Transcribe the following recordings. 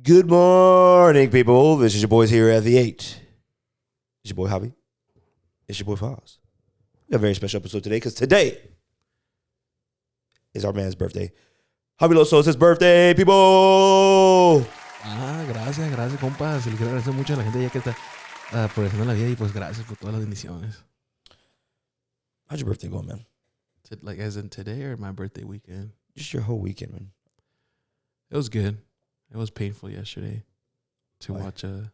Good morning, people. This is your boys here at the 8. It's your boy Javi. It's your boy Foss. We got a very special episode today because today is our man's birthday. Javiloso is his birthday, people. Gracias, compa. Se le quiero agradecer mucho a la gente ya que está progresando en la vida y pues gracias por todas las bendiciones. How's your birthday going, man? Like as in today or my birthday weekend? Just your whole weekend, man. It was good. It was painful yesterday to Why? watch The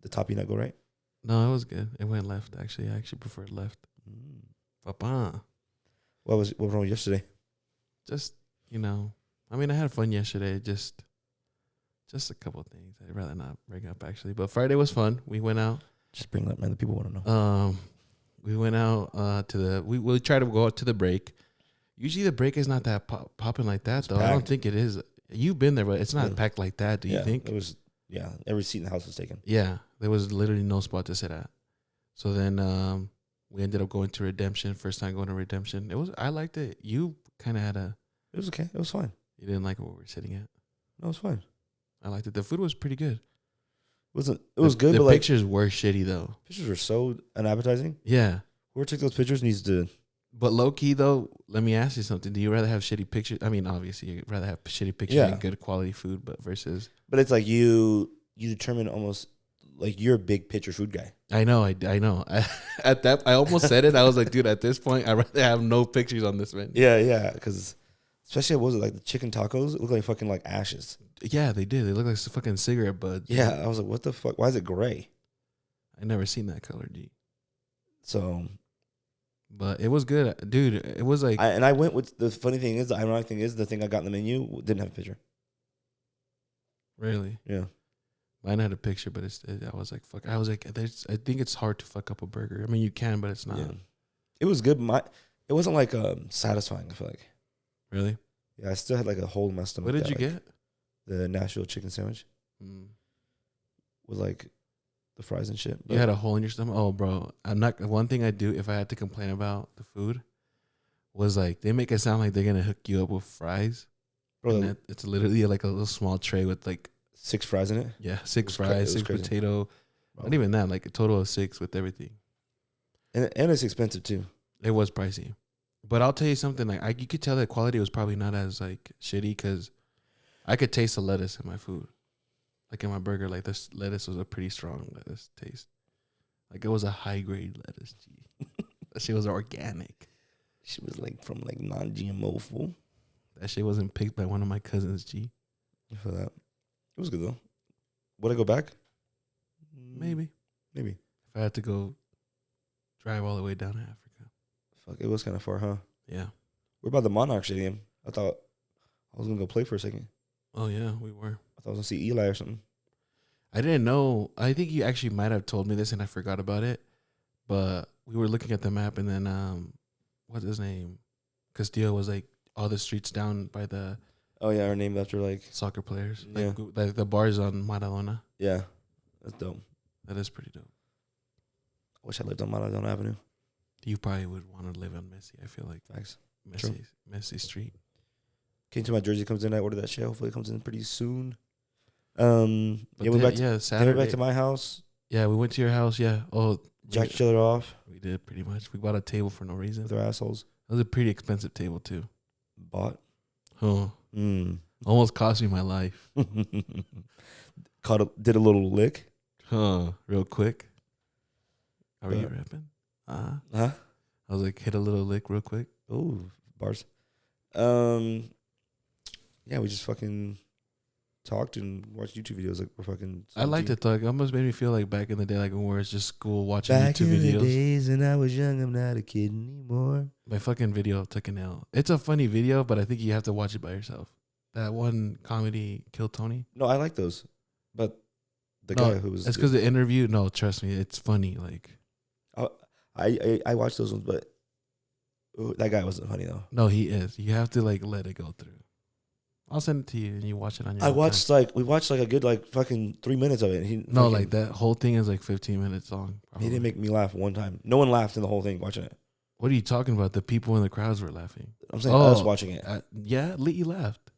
top not go right? No, it was good. It went left actually. I actually preferred left. Papa. What was wrong yesterday? Just, I mean I had fun yesterday. Just a couple of things I'd rather not bring up actually. But Friday was fun. We went out. Just bring that, man. The people want to know. We went out we try to go out to the break. Usually the break is not that popping like that, though. Packed. I don't think it is. You've been there, but it's not packed like that, do you think? It was, every seat in the house was taken. Yeah, there was literally no spot to sit at. So then we ended up going to Redemption. First time going to Redemption. I liked it. You kind of had It was okay. It was fine. You didn't like where we were sitting at? No, it was fine. I liked it. The food was pretty good. It was good, the but pictures were shitty, though. Pictures were so unappetizing. Yeah. Whoever took those pictures needs to... But low key though, let me ask you something. Do you rather have shitty pictures? I mean, obviously, you'd rather have shitty pictures and good quality food, but versus. But it's like you determine almost like you're a big picture food guy. I know. I almost said it. I was like, dude, at this point, I'd rather have no pictures on this menu. Yeah, because especially what was it like the chicken tacos? It looked like fucking like ashes. Yeah, they did. They look like fucking cigarette butts. Yeah, I was like, what the fuck? Why is it gray? I never seen that color, G. So. But it was good, dude. It was like, I went with the funny thing is, the ironic thing is, the thing I got in the menu didn't have a picture. Really? Yeah. Mine had a picture, but I was like, fuck. I was like, I think it's hard to fuck up a burger. I mean, you can, but it's not. Yeah. It was good. It wasn't like satisfying. I feel like. Really? Yeah, I still had like a hole in my stomach. What did you get? The Nashville chicken sandwich. With like the fries and shit. You had a hole in your stomach? Oh, bro. One thing I do if I had to complain about the food was like they make it sound like they're gonna hook you up with fries. Bro, it's literally like a little small tray with like 6 fries in it. Yeah, 6 fries, 6 potato. Bro. Not even that, like a total of 6 with everything. And it's expensive too. It was pricey. But I'll tell you something, like you could tell that quality was probably not as like shitty because I could taste the lettuce in my food. Like in my burger, like this lettuce was a pretty strong lettuce taste. Like it was a high grade lettuce, G. That shit was organic. She was like from like non-GMO food. That shit wasn't picked by one of my cousins, G. For that. It was good though. Would I go back? Maybe. Maybe. If I had to go drive all the way down to Africa. Fuck, it was kind of far, huh? Yeah. We're by the Monarch Stadium. I thought I was going to go play for a second. Oh, yeah, we were. I thought I was going to see Eli or something. I didn't know. I think you actually might have told me this and I forgot about it. But we were looking at the map and then, what's his name? Castillo was like all the streets down by the... Oh, yeah, our name after like... Soccer players. Yeah. Like the bars on Maradona. Yeah, that's dope. That is pretty dope. I wish I lived on Maradona Avenue. You probably would want to live on Messi, I feel like. Facts. Messi Street. Came to my jersey comes in. I ordered that shit. Hopefully it comes in pretty soon. We went back to Saturday. back to my house. Yeah, we went to your house. Yeah. Oh, jacked each other off. We did pretty much. We bought a table for no reason. With our assholes. It was a pretty expensive table too. Bought. Huh. Almost cost me my life. Did a little lick. Huh. Real quick. Are you rapping? Huh? I was like, hit a little lick real quick. Oh, bars. Yeah, we just fucking talked and watched YouTube videos like we're fucking 17. I like to talk. It almost made me feel like back in the day, like when we were just school watching back YouTube videos. Back in the days and I was young, I'm not a kid anymore. My fucking video took an L. It's a funny video, but I think you have to watch it by yourself. That one comedy, Kill Tony. No, I like those. But the guy who was... It's because the interview... No, trust me, it's funny. Like, I watched those ones, but that guy wasn't funny though. No, he is. You have to like let it go through. I'll send it to you and you watch it on your own time. We watched like a good like fucking 3 minutes of it. Like that whole thing is like 15 minutes long. Probably. He didn't make me laugh one time. No one laughed in the whole thing watching it. What are you talking about? The people in the crowds were laughing. I'm saying us watching it. Yeah, you laughed.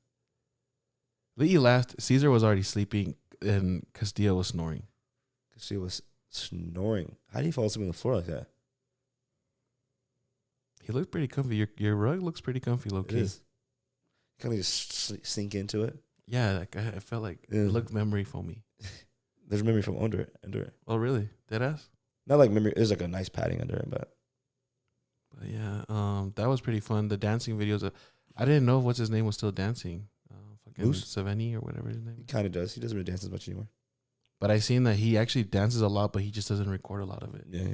Lee laughed. Caesar was already sleeping, and Castillo was snoring. She was snoring. How do you fall asleep on the floor like that? He looked pretty comfy. Your rug looks pretty comfy, low key. Kind of just sink into it. Yeah, like I felt like it looked memory foamy. There's memory from under it. Oh, really? Deadass? Not like memory. There's like a nice padding under it, but yeah, that was pretty fun. The dancing videos. I didn't know what's his name was still dancing. Fucking Saveni or whatever his name. He kind of does. He doesn't really dance as much anymore. But I seen that he actually dances a lot, but he just doesn't record a lot of it. Yeah.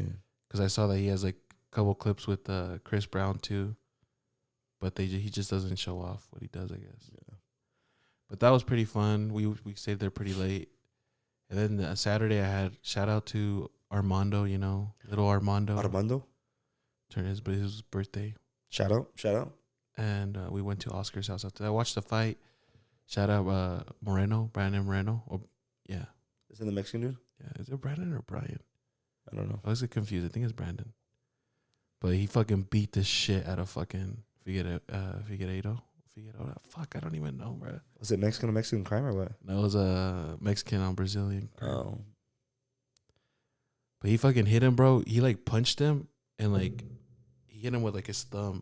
Because I saw that he has like a couple clips with Chris Brown too, but he just doesn't show off what he does, I guess. Yeah. But that was pretty fun. We stayed there pretty late, and then Saturday I had shout out to Armando. You know, little Armando. Armando. Turned his birthday. Shout out. And we went to Oscar's house after that. I watched the fight. Shout out Brandon Moreno. Yeah. Is it the Mexican dude? Yeah. Is it Brandon or Brian? I don't know. I was confused. I think it's Brandon. But he fucking beat the shit out of fucking Figueiredo. Fuck, I don't even know, bro. Was it Mexican crime or what? No, it was a Mexican on Brazilian crime. Oh. But he fucking hit him, bro. He like punched him and like he hit him with like his thumb,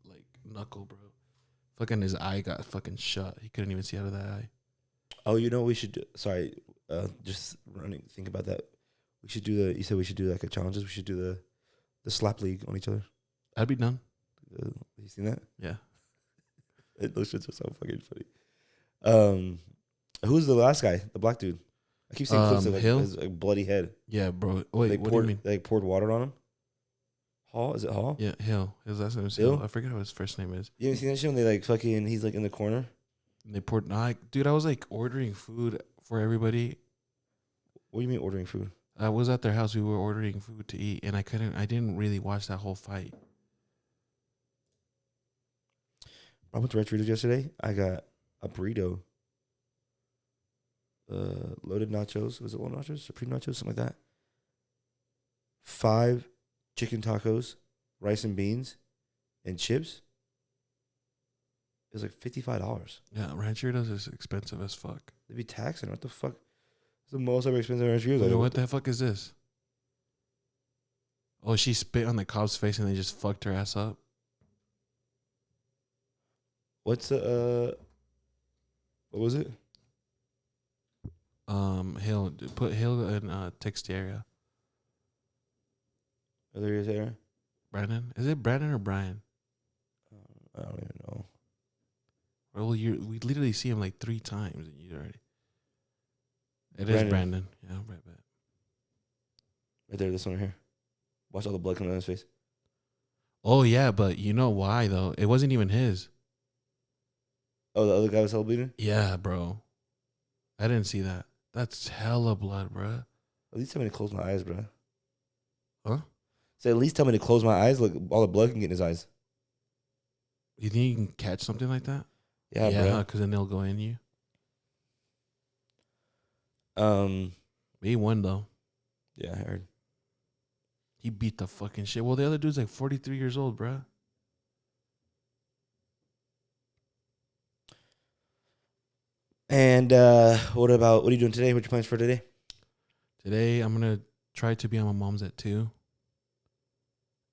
like knuckle, bro. Fucking his eye got fucking shut. He couldn't even see out of that eye. Oh, you know what we should do? Sorry, just think about that. We should do you said we should do like a challenges. We should do the slap league on each other. I'd be done. You seen that? Yeah. Those shits are so fucking funny. Who's the last guy? The black dude. I keep seeing clips of his bloody head. Yeah, bro. Wait, what do you mean? They poured water on him. Hall? Is it Hall? Yeah, Hill. His last name is Hill. I forget what his first name is. You haven't seen that shit when they like fucking, he's like in the corner? And they poured, dude, I was like ordering food for everybody. What do you mean ordering food? I was at their house. We were ordering food to eat, and I didn't really watch that whole fight. I went to Red Doritos yesterday. I got a burrito. Loaded nachos. Was it loaded nachos? Supreme nachos? Something like that. 5 chicken tacos, rice and beans, and chips. It was like $55. Yeah, Rancheritos is expensive as fuck. They'd be taxing. What the fuck? It's the most ever expensive Rancheritos. Wait, what the fuck is this? Oh, she spit on the cop's face and they just fucked her ass up. What's the what was it? Hill. Put Hill in text area. Oh, there he is there. Brandon? Is it Brandon or Brian? I don't even know. Well, we literally see him like 3 times and you already. It Brandon. is Brandon. Yeah, right. Right there, this one right here. Watch all the blood coming out of his face. Oh yeah, but you know why though? It wasn't even his. Oh, the other guy was hell bleeding? Yeah, bro. I didn't see that. That's hella blood, bro. At least tell me to close my eyes, bro. Huh? Say, at least tell me to close my eyes. Look, all the blood can get in his eyes. You think you can catch something like that? Yeah, bro. Because then they'll go in you. He won though. Yeah, I heard. He beat the fucking shit. Well, the other dude's like 43 years old, bro. And what are you doing today? What's your plans for today? Today, I'm going to try to be at my mom's at 2.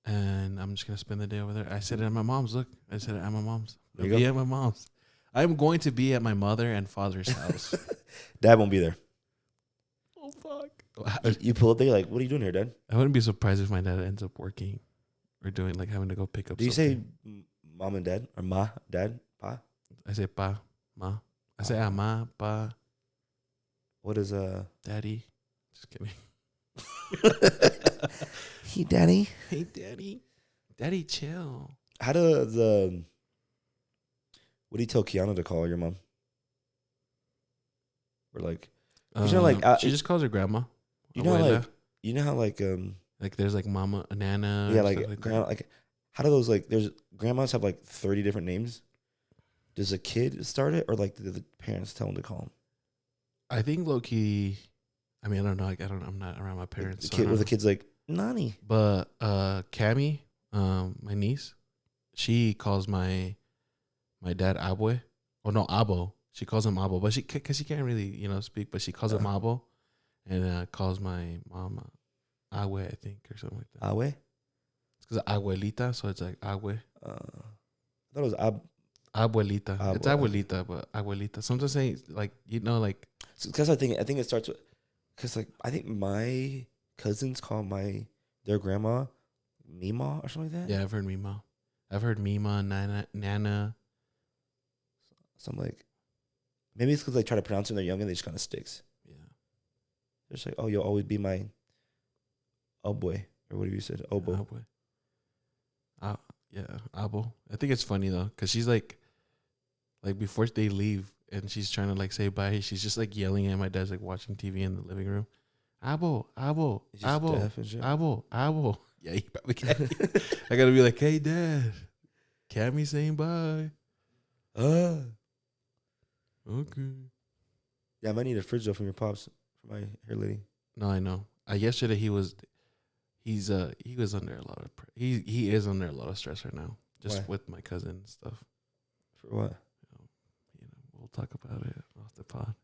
And I'm just going to spend the day over there. I said it at my mom's. Look, I said it at my mom's. I'll be at my mom's. I'm going to be at my mother and father's house. Dad won't be there. Oh, fuck. You pull up there, you're like, what are you doing here, Dad? I wouldn't be surprised if my dad ends up working or doing, like, having to go pick up Do you something. say mom and dad? Or ma, dad, pa? I say pa, ma. I say ma, pa. What is Daddy. Just kidding. Hey, Daddy. Hey, Daddy. Daddy, chill. How does what do you tell Kiana to call your mom? Or like, she just calls her grandma. You know how like there's like mama, nana. Yeah, grandma. Like, how do those there's grandmas have like 30 different names? Does a kid start it, or like do the parents tell them to call them? I think low key. I mean, I don't know. I'm not around my parents. The kid's like Nani. But Cammy, my niece, she calls my dad Abwe. Oh no, Abo. She calls him Abo, but because she can't really, speak, but she calls him Abo, and calls my mom Awe, I think, or something like that. Awe? It's because abuelita, so it's like Awe. I thought it was Abuelita. It's abuelita, but abuelita. Sometimes say like because I think it starts with, because like I think my cousins call their grandma Mima or something like that. Yeah, I've heard Mima. I've heard Mima, Nana. So I'm like, maybe it's because they try to pronounce it when they're young and they just kind of sticks. Yeah. They're just like, oh, you'll always be my boy, or whatever you said, obo. Yeah, Abo. I think it's funny though, because she's like before they leave and she's trying to like say bye, she's just like yelling at my dad's like watching TV in the living room. Abo, Abo, Abo, Abo, Abo. Yeah, he probably can't. I gotta be like, hey, Dad, Cammy saying bye. Okay. Yeah, I might need a fridge though from your pops for my hair lady. No, I know. Yesterday he was under a lot of he is under a lot of stress right now, just with my cousin and stuff. For what? We'll talk about it off the pod.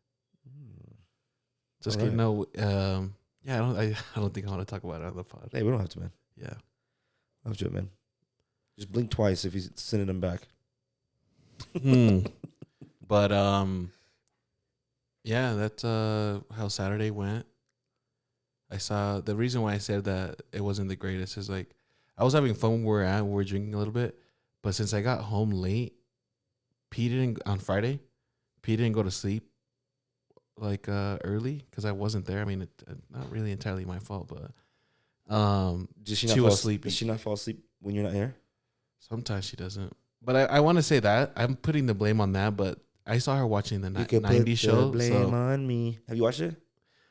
Just kidding. No, yeah, I don't think I want to talk about it on the pod. Hey, we don't have to, man. Yeah, I'll do it, man. Just blink twice if he's sending them back. But yeah, that's how Saturday went. I saw the reason why I said that it wasn't the greatest is like I was having fun where we're at. We were drinking a little bit, but since I got home late, on Friday, P didn't go to sleep like early because I wasn't there. I mean, not really entirely my fault, but she was sleeping. Does she not fall asleep when you're not here? Sometimes she doesn't. But I want to say that I'm putting the blame on that. But I saw her watching the 90s show. Blame on me. Have you watched it?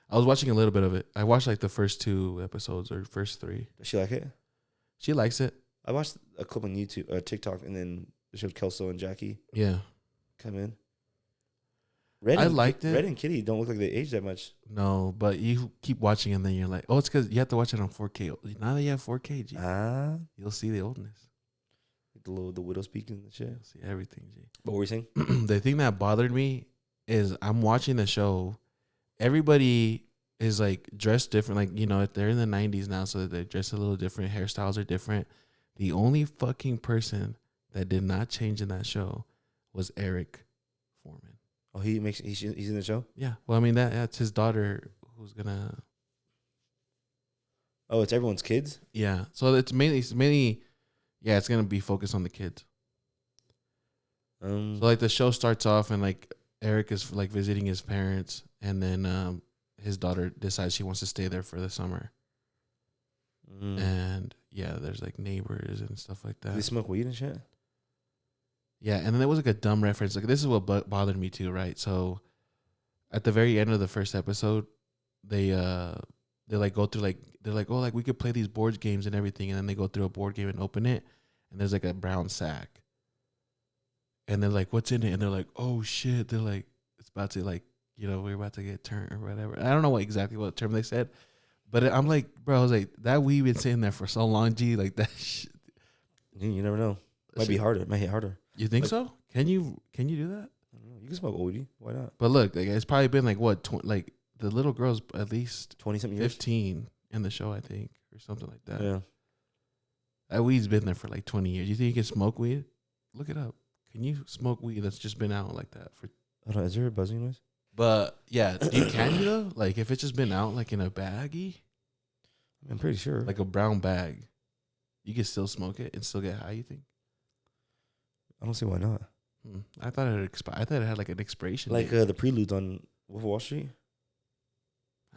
I was watching a little bit of it. I watched like the first 2 episodes or first 3. Does she like it? She likes it. I watched a clip on YouTube, TikTok, and then they showed Kelso and Jackie. Yeah. Come in. I liked it. Red and Kitty don't look like they age that much. No, but you keep watching and then you're like, oh, it's because you have to watch it on 4K. Now that you have 4K, G, you'll see the oldness. The widow speaking and shit. You'll see everything, G. What were you saying? The thing that bothered me is I'm watching the show. Everybody is like dressed different. Like, they're in the 90s now, so they're dressed a little different. Hairstyles are different. The only fucking person that did not change in that show was Eric Foreman. Oh, he's in the show? Yeah. Well, I mean, that's his daughter who's gonna. Oh, it's everyone's kids? Yeah. So it's mainly, yeah, it's gonna be focused on the kids. So like the show starts off and like Eric is like visiting his parents, and then his daughter decides she wants to stay there for the summer. And yeah, there's like neighbors and stuff like that. Do they smoke weed and shit? Yeah, and then there was like a dumb reference. Like this is what bothered me too, right? So at the very end of the first episode, they like go through they're like, oh, like we could play these board games and everything, and then they go through a board game and open it, and there's like a brown sack, and they're like, what's in it? And they're like, oh shit, they're like, it's about to like, we're about to get turned or whatever. I don't know exactly what term they said, but I'm like, bro, I was like, that weed been sitting there for so long, G, like that shit. You never know. Might be harder. It might hit harder. You think so? Can you do that? I don't know. You can smoke OD. Why not? But look, like it's probably been like what, like the little girl's at least 20-something years, 15 in the show, I think, or something like that. Yeah. That weed's been there for like 20 years. You think you can smoke weed? Look it up. Can you smoke weed that's just been out like that for? Hold on, is there a buzzing noise? But yeah, can you though? Like if it's just been out like in a baggie, I'm pretty sure. like a brown bag, you can still smoke it and still get high. You think? I don't see why not. I thought it expired. I thought it had like an expiration like date. the preludes on Wolf of Wall Street.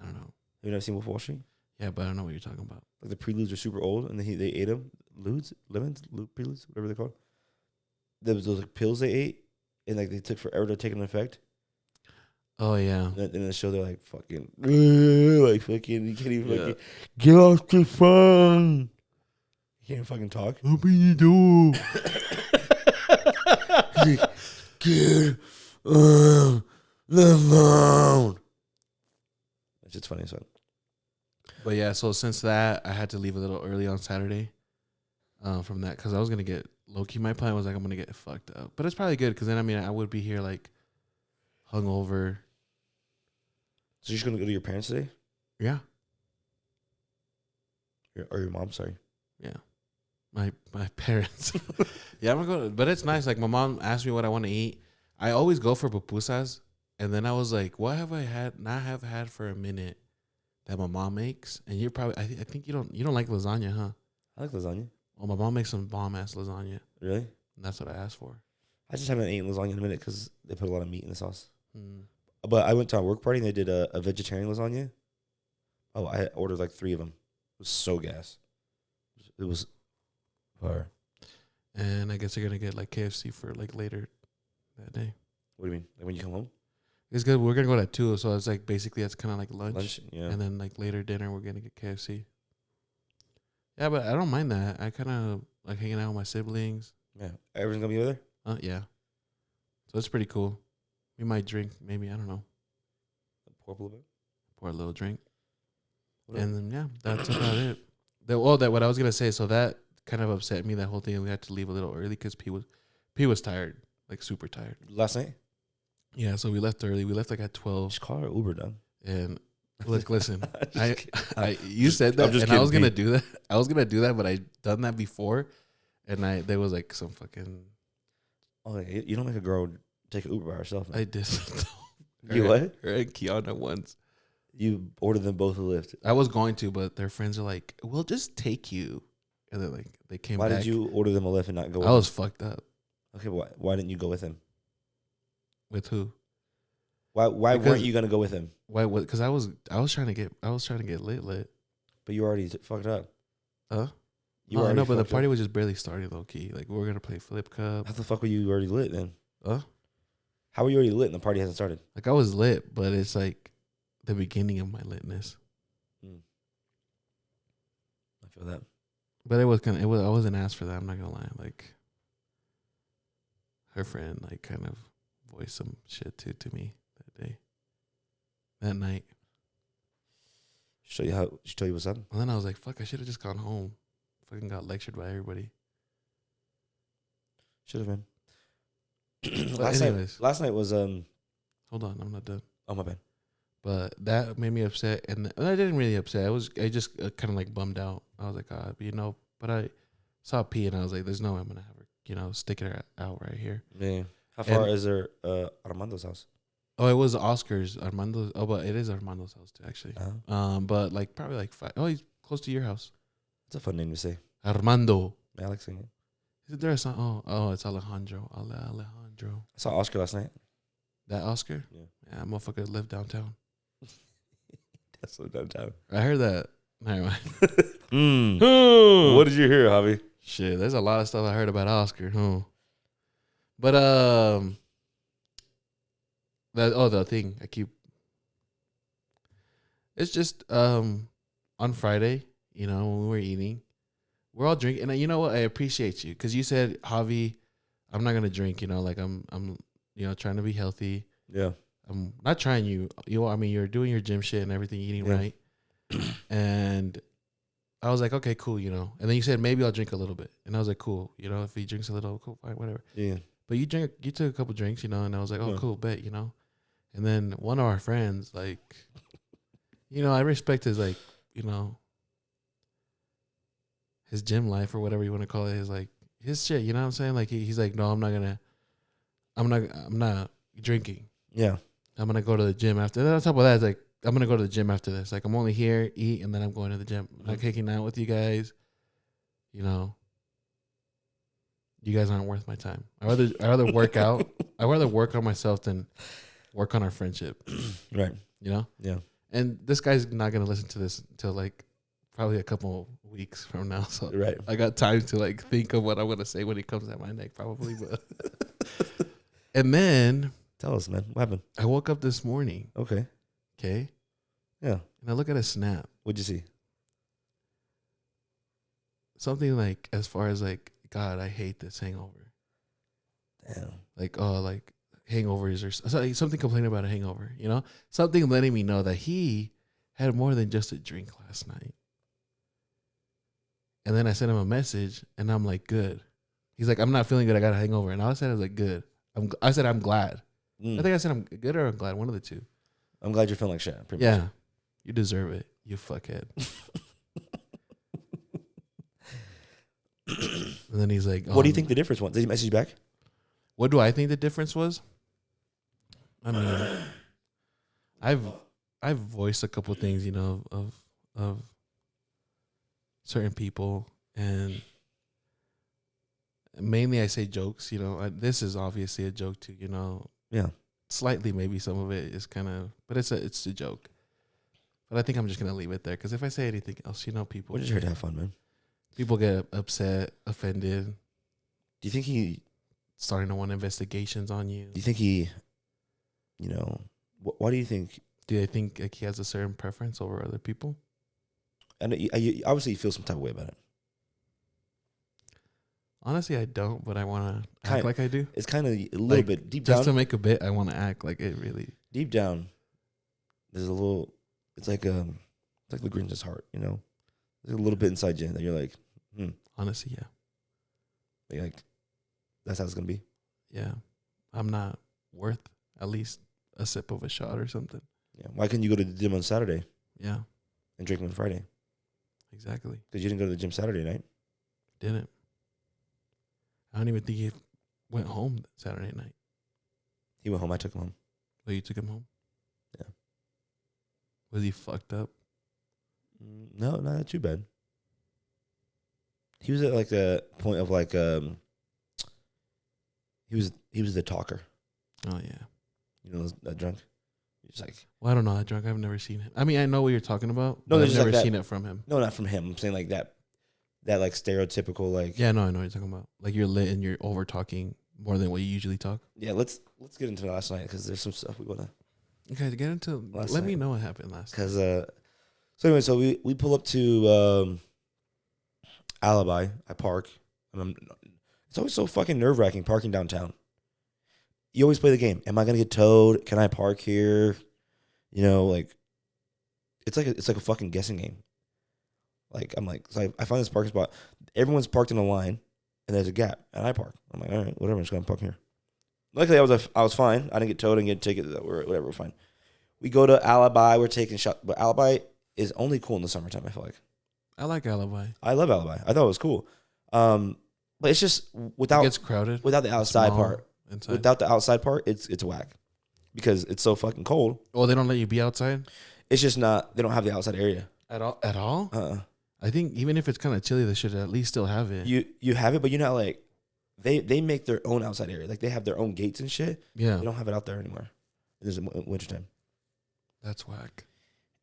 I don't know. Have you never seen Wolf of Wall Street? Yeah, but I don't know what you're talking about. Like the preludes are super old, and then they ate them. Preludes, whatever they're called. There was those like pills they ate, and like they took forever to take an effect. Oh yeah. And in the show, they're like fucking, like fucking. You can't even fucking get off the phone. You can't even fucking talk. Open your door. Get on the phone. It's just funny, son. But yeah, so since that, I had to leave a little early on Saturday. From that, because I was gonna get low key. My plan was like I'm gonna get fucked up, but it's probably good because then I would be here like hungover. So you're just gonna go to your parents today, Yeah. or your mom? Sorry. Yeah. My parents. Yeah, I'm gonna go. But it's nice. Like my mom asked me what I want to eat. I always go for pupusas, and then I was like, "What have I have had for a minute that my mom makes?" And you're probably, I think you don't like lasagna, huh? I like lasagna. Well, my mom makes some bomb ass lasagna. Really? And that's what I asked for. I just haven't eaten lasagna in a minute because they put a lot of meat in the sauce. Mm. But I went to a work party and they did a vegetarian lasagna. Oh, I ordered like 3 of them. It was so gas. It was fire. And I guess you're gonna get like KFC for like later that day. What do you mean? Like when you come home? It's good. We're gonna go at 2, so it's like basically that's kind of like lunch. Yeah. And then like later dinner, we're gonna get KFC. Yeah, but I don't mind that. I kind of like hanging out with my siblings. Yeah. Everyone's gonna be over there? Yeah. So it's pretty cool. We might drink, maybe, I don't know, Pour up a little bit. pour a little drink. What And then, yeah, that's about it. That what I was going to say, so that kind of upset me, that whole thing. We had to leave a little early because P was tired, like super tired. Last night? Yeah, so we left early. We left like at 12. Just call her Uber, done. And look, listen, Just you said that, I'm just and I was kidding, going to do that. I was going to do that, but I done that before. And there was like some fucking... Oh, yeah, you don't make a girl take an Uber by herself. Man. I did. You what? Her and Kiana once. You ordered them both a Lyft. I was going to, but their friends are like, "We'll just take you," and then like they came Why back. did you order them a Lyft and not go? I was fucked up. Okay, but why didn't you go with him? With who? Why Because- weren't you gonna go with him? Why? What? Because I was trying to get lit. But you already fucked up. Huh? You No, I already know, but the fucked party up. was just barely started, low key. Like we were gonna play flip cup. How the fuck were you already lit then? Huh? How were you already lit and the party hasn't started? Like I was lit, but it's like the beginning of my litness. I feel that. But it was kind of. I wasn't asked for that. I'm not gonna lie. Like her friend, like kind of voiced some shit to me that day, that night. She tell you what's up? And then I was like, fuck, I should have just gone home. Fucking got lectured by everybody. Should have been. But anyways. Last night was Hold on, I'm not done. oh my bad. But that made me upset. And I didn't really upset. I just kind of like bummed out. I was like, but I saw P and I was like, there's no way I'm going to have her, stick her out right here. Yeah. How far is there Armando's house? Oh, it was Oscar's, Armando's. Oh, but it is Armando's house too, actually. Uh-huh. But like probably like 5. Oh, he's close to your house. It's a fun name to say. Armando. Alex singing. Isn't there a song? Oh, it's Alejandro. Alejandro. I saw Oscar last night. That Oscar? Yeah. Yeah, motherfucker live downtown. That's so downtown. I heard that. Never mind. What did you hear, Javi? Shit, there's a lot of stuff I heard about Oscar. But the thing I keep. It's just on Friday, when we were eating, we're all drinking, and you know what? I appreciate you because you said, Javi, I'm not gonna drink. Like I'm trying to be healthy. Yeah. I'm not trying you're doing your gym shit and everything, eating right. And I was like, okay, cool, And then you said, maybe I'll drink a little bit. And I was like, cool, if he drinks a little, cool, fine, whatever. Yeah. But you took a couple drinks, and I was like, oh, Yeah. cool, bet, And then one of our friends, like, I respect his, like, his gym life or whatever you want to call it, his shit, you know what I'm saying? Like, he's like, no, I'm not drinking. Yeah. I'm going to go to the gym after. And on top of that, it's like, I'm going to go to the gym after this. Like, I'm only here, eat, and then I'm going to the gym. I'm not kicking out with you guys. You guys aren't worth my time. I rather work out. I rather work on myself than work on our friendship. Right. Yeah. And this guy's not going to listen to this until, like, probably a couple weeks from now. So Right. I got time to, like, think of what I'm going to say when he comes at my neck, probably. But and then... Tell us, man. What happened? I woke up this morning. Okay. Okay. Yeah. And I look at a snap. What'd you see? Something like, as far as like, God, I hate this hangover. Damn. Like, like hangovers or something complaining about a hangover, Something letting me know that he had more than just a drink last night. And then I sent him a message and I'm like, good. He's like, I'm not feeling good. I got a hangover. And all I said was like, good. I said, I'm glad. I think I said I'm good or I'm glad. One of the two. I'm glad you're feeling like shit. Pretty Yeah. much. You deserve it. You fuckhead. And then he's like, what do you think the difference was? Did he message you back? What do I think the difference was? I mean, I've voiced a couple of things, of certain people, and mainly I say jokes. This is obviously a joke too. Yeah. Slightly, maybe some of it is kind of, but it's a joke. But I think I'm just gonna leave it there because if I say anything else, people. We're just here to have fun, man. People get upset, offended. Do you think he starting to want investigations on you? Do you think he, why do you think? Do they think like he has a certain preference over other people? And obviously you feel some type of way about it. Honestly, I don't, but I want to act like I do. It's kind of a little bit deep down. Just to make a bit, I want to act like it really. Deep down, there's a little. It's like the Grinch's heart, There's a little bit inside you that you're like, Honestly, yeah. Like that's how it's gonna be. Yeah, I'm not worth at least a sip of a shot or something. Yeah. Why couldn't you go to the gym on Saturday? Yeah. And drink on Friday? Exactly. Because you didn't go to the gym Saturday night. Didn't. I don't even think he went home Saturday night. He went home. I took him home. Oh, you took him home? Yeah. Was he fucked up? No, not too bad. He was at like the point of like he was the talker. Oh yeah. That drunk. He's like, well, I don't know that drunk. I've never seen it. I mean, I know what you're talking about. No, but I've never like seen it from him. No, not from him. I'm saying like that like stereotypical like. Yeah, no, I know what you're talking about. Like you're lit and you're over talking more than what you usually talk. Yeah, let's get into last night because there's some stuff we wanna. Okay, get into. Let me know what happened last night. Because so anyway, we pull up to Alibi. I park. It's always so fucking nerve wracking parking downtown. You always play the game. Am I gonna get towed? Can I park here? Like it's like a fucking guessing game. Like I'm like, so I find this parking spot. Everyone's parked in a line, and there's a gap, and I park. I'm like, all right, whatever. I'm just gonna park here. Luckily, I was fine. I didn't get towed and get a ticket. Whatever, we're fine. We go to Alibi. We're taking shots, but Alibi is only cool in the summertime. I feel like. I like Alibi. I love Alibi. I thought it was cool. But it's just without it gets crowded. Without the outside part. Inside. Without the outside part, it's whack. Because it's so fucking cold. Oh, they don't let you be outside? It's just not, they don't have the outside area. At all? Uh-uh. I think even if it's kind of chilly, they should at least still have it. You have it, but like, they make their own outside area. Like, they have their own gates and shit. Yeah. They don't have it out there anymore. It is in wintertime. That's whack.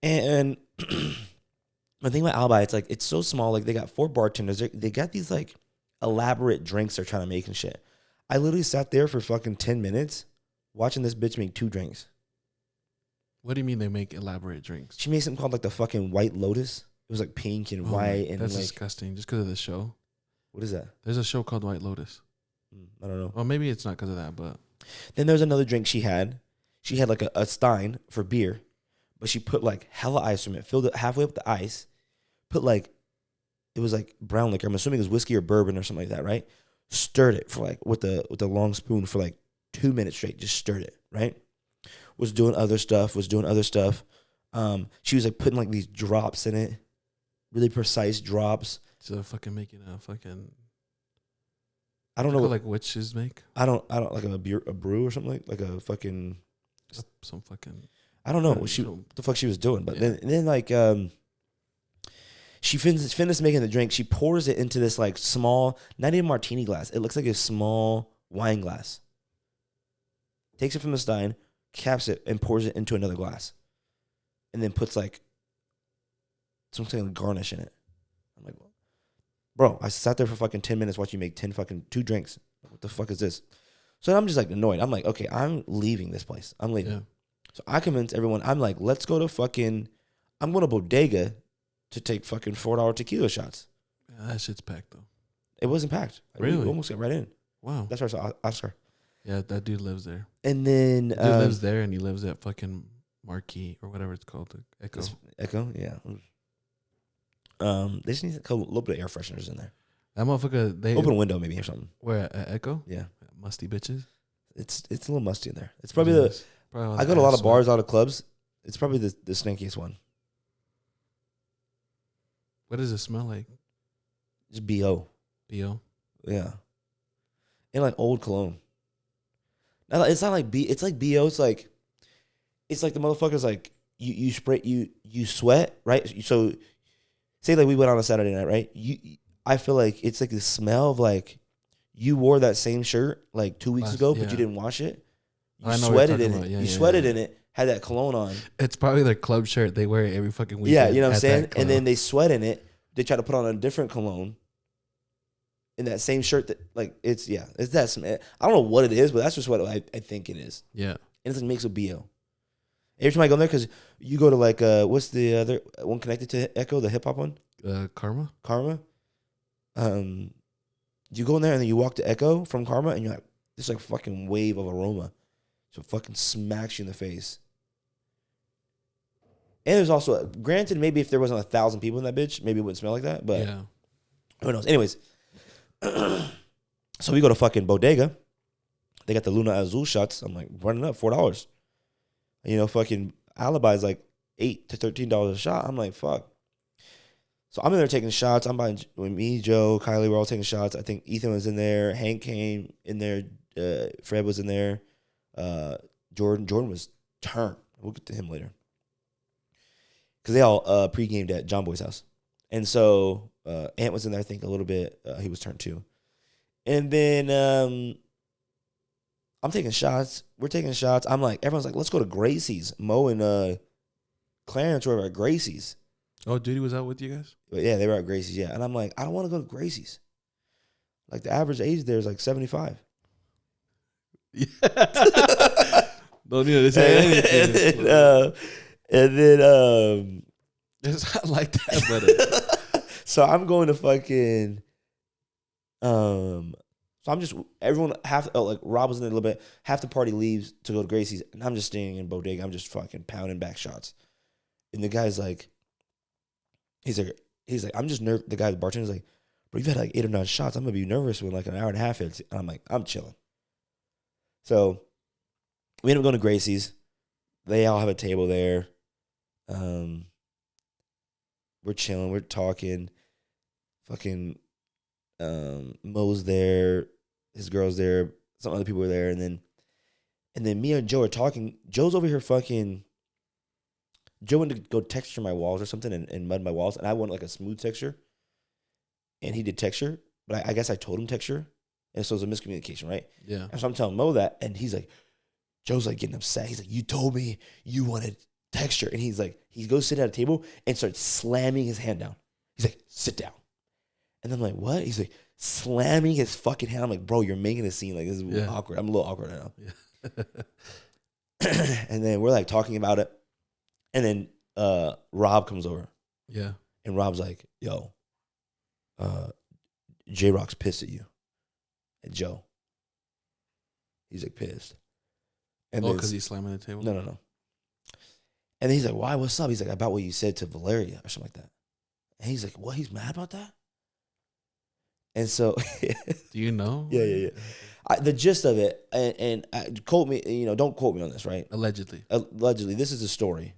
And the thing about Alibi, it's like, it's so small. Like, they got 4 bartenders. They got these, like, elaborate drinks they're trying to make and shit. I literally sat there for fucking 10 minutes watching this bitch make 2 drinks. What do you mean they make elaborate drinks? She made something called like the fucking White Lotus. It was like pink and white. And that's like, disgusting. Just because of the show. What is that? There's a show called White Lotus. I don't know. Well, maybe it's not because of that, but. Then there's another drink she had. She had like a stein for beer, but she put like hella ice from it, filled it halfway up the ice, put like, it was like brown liquor. I'm assuming it was whiskey or bourbon or something like that, right? Stirred it for like with the long spoon for like 2 minutes straight. Just stirred it, right? Was doing other stuff. She was like putting like these drops in it, really precise drops. So fucking making a fucking. I don't know what like witches make. I don't like a brew or something like a fucking. Some fucking. I don't know what the fuck she was doing, but yeah. then like she finished making the drink. She pours it into this like small, not even martini glass. It looks like a small wine glass. Takes it from the stein, caps it, and pours it into another glass. And then puts like something garnish in it. I'm like, bro, I sat there for fucking 10 minutes watching you make 2 drinks. What the fuck is this? So I'm just like annoyed. I'm like, okay, I'm leaving this place. I'm leaving. Yeah. So I convince everyone. I'm like, let's go to fucking. I'm going to Bodega to take fucking $4 tequila shots. Yeah, that shit's packed though. It wasn't packed. Really? We almost got right in. Wow. That's where I saw Oscar. Yeah, that dude lives there. And then dude lives there, and he lives at fucking Marquee or whatever it's called, Echo. Echo, yeah. They just need a little bit of air fresheners in there. That motherfucker, they open a window maybe or something. Where at Echo? Yeah, musty bitches. It's a little musty in there. It's probably I go to a lot of bars, a lot of clubs. It's probably the stinkiest one. What does it smell like? It's BO. BO? Yeah. And like old cologne. Now, it's not like it's like BO. It's like the motherfuckers like you spray you sweat, right? So say like we went on a Saturday night, right? I feel like it's like the smell of like you wore that same shirt like 2 weeks ago, but you didn't wash it. You sweated in it. You sweated in it. Had that cologne on. It's probably their club shirt. They wear it every fucking weekend. Yeah, you know what I'm saying? And then they sweat in it. They try to put on a different cologne in that same shirt that, like, it's that smell. I don't know what it is, but that's just what I think it is. Yeah. And it's like mixed with BO. Every time I go in there, because you go to like, what's the other one connected to Echo, the hip hop one? Karma. You go in there and then you walk to Echo from Karma and you're like, this like fucking wave of aroma. So it fucking smacks you in the face. And there's also, granted, maybe if there wasn't 1,000 people in that bitch, maybe it wouldn't smell like that. But who knows? Anyways, so we go to fucking Bodega. They got the Luna Azul shots. I'm like, running up $4. You know, fucking Alibi is like $8 to $13 a shot. I'm like, fuck. So I'm in there taking shots. I'm buying, with me, Joe, Kylie, we're all taking shots. I think Ethan was in there. Hank came in there. Fred was in there. Jordan was turned. We'll get to him later. Because they all pre-gamed at John Boy's house. And so Ant was in there, I think, a little bit. He was turned too. And then I'm taking shots. We're taking shots. I'm like, everyone's like, let's go to Gracie's. Mo and Clarence were at Gracie's. Oh, Duty was out with you guys? But yeah, they were at Gracie's, yeah. And I'm like, I don't want to go to Gracie's. Like, the average age there is like 75. Yeah. Don't need to say anything. And then it's not like that, but so I'm going to fucking so I'm just everyone like Rob was in there a little bit. Half the party leaves to go to Gracie's, and I'm just staying in Bodega. I'm just fucking pounding back shots. And the guy's like, he's like, I'm just nervous. The guy, the bartender's like, bro, you've had like 8 or 9 shots. I'm gonna be nervous when like an hour and a half hits. And I'm like, I'm chilling. So we end up going to Gracie's. They all have a table there. We're chilling. We're talking. Fucking Mo's there. His girl's there. Some other people are there. And then me and Joe are talking. Joe's over here fucking. Joe went to go texture my walls or something and mud my walls. And I want like a smooth texture. And he did texture. But I guess I told him texture. And so it was a miscommunication, right? Yeah. And so I'm telling Mo that. And he's like, Joe's like getting upset. He's like, you told me you wanted texture. And he's like, he goes sit at a table and starts slamming his hand down. He's like, sit down. And I'm like, what? He's like, slamming his fucking hand. I'm like, bro, you're making a scene. Like, this is awkward. I'm a little awkward right now. Yeah. And then we're like talking about it. And then Rob comes over. Yeah. And Rob's like, yo, J-Rock's pissed at you. And Joe. He's like pissed. And because he's slamming the table? No. And then he's like, why? What's up? He's like, about what you said to Valeria or something like that. And he's like, what? He's mad about that? And so. Do you know? Yeah. The gist of it, and quote me, don't quote me on this, right? Allegedly. This is a story.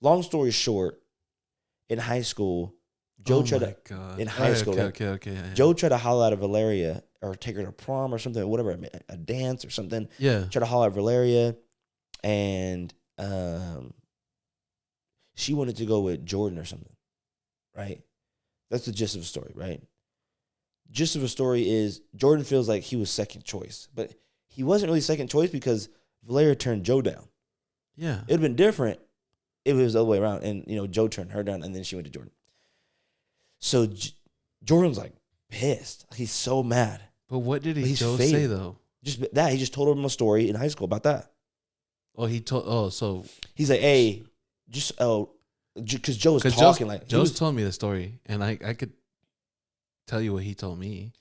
Long story short, in high school, Joe tried to. In high school, okay. Yeah. Joe tried to holler at Valeria or take her to prom or something, whatever, a dance or something. Yeah. Tried to holler at Valeria, and she wanted to go with Jordan or something, right? That's the gist of the story, right? Gist of the story is Jordan feels like he was second choice, but he wasn't really second choice because Valeria turned Joe down. Yeah. It would have been different if it was the other way around, and Joe turned her down, and then she went to Jordan. So Jordan's like pissed. He's so mad. But what did Joe say though? Just that he just told him a story in high school about that. Oh, he told. Oh, so he's like, hey, just because Joe was talking Joe's told me the story, and I could tell you what he told me.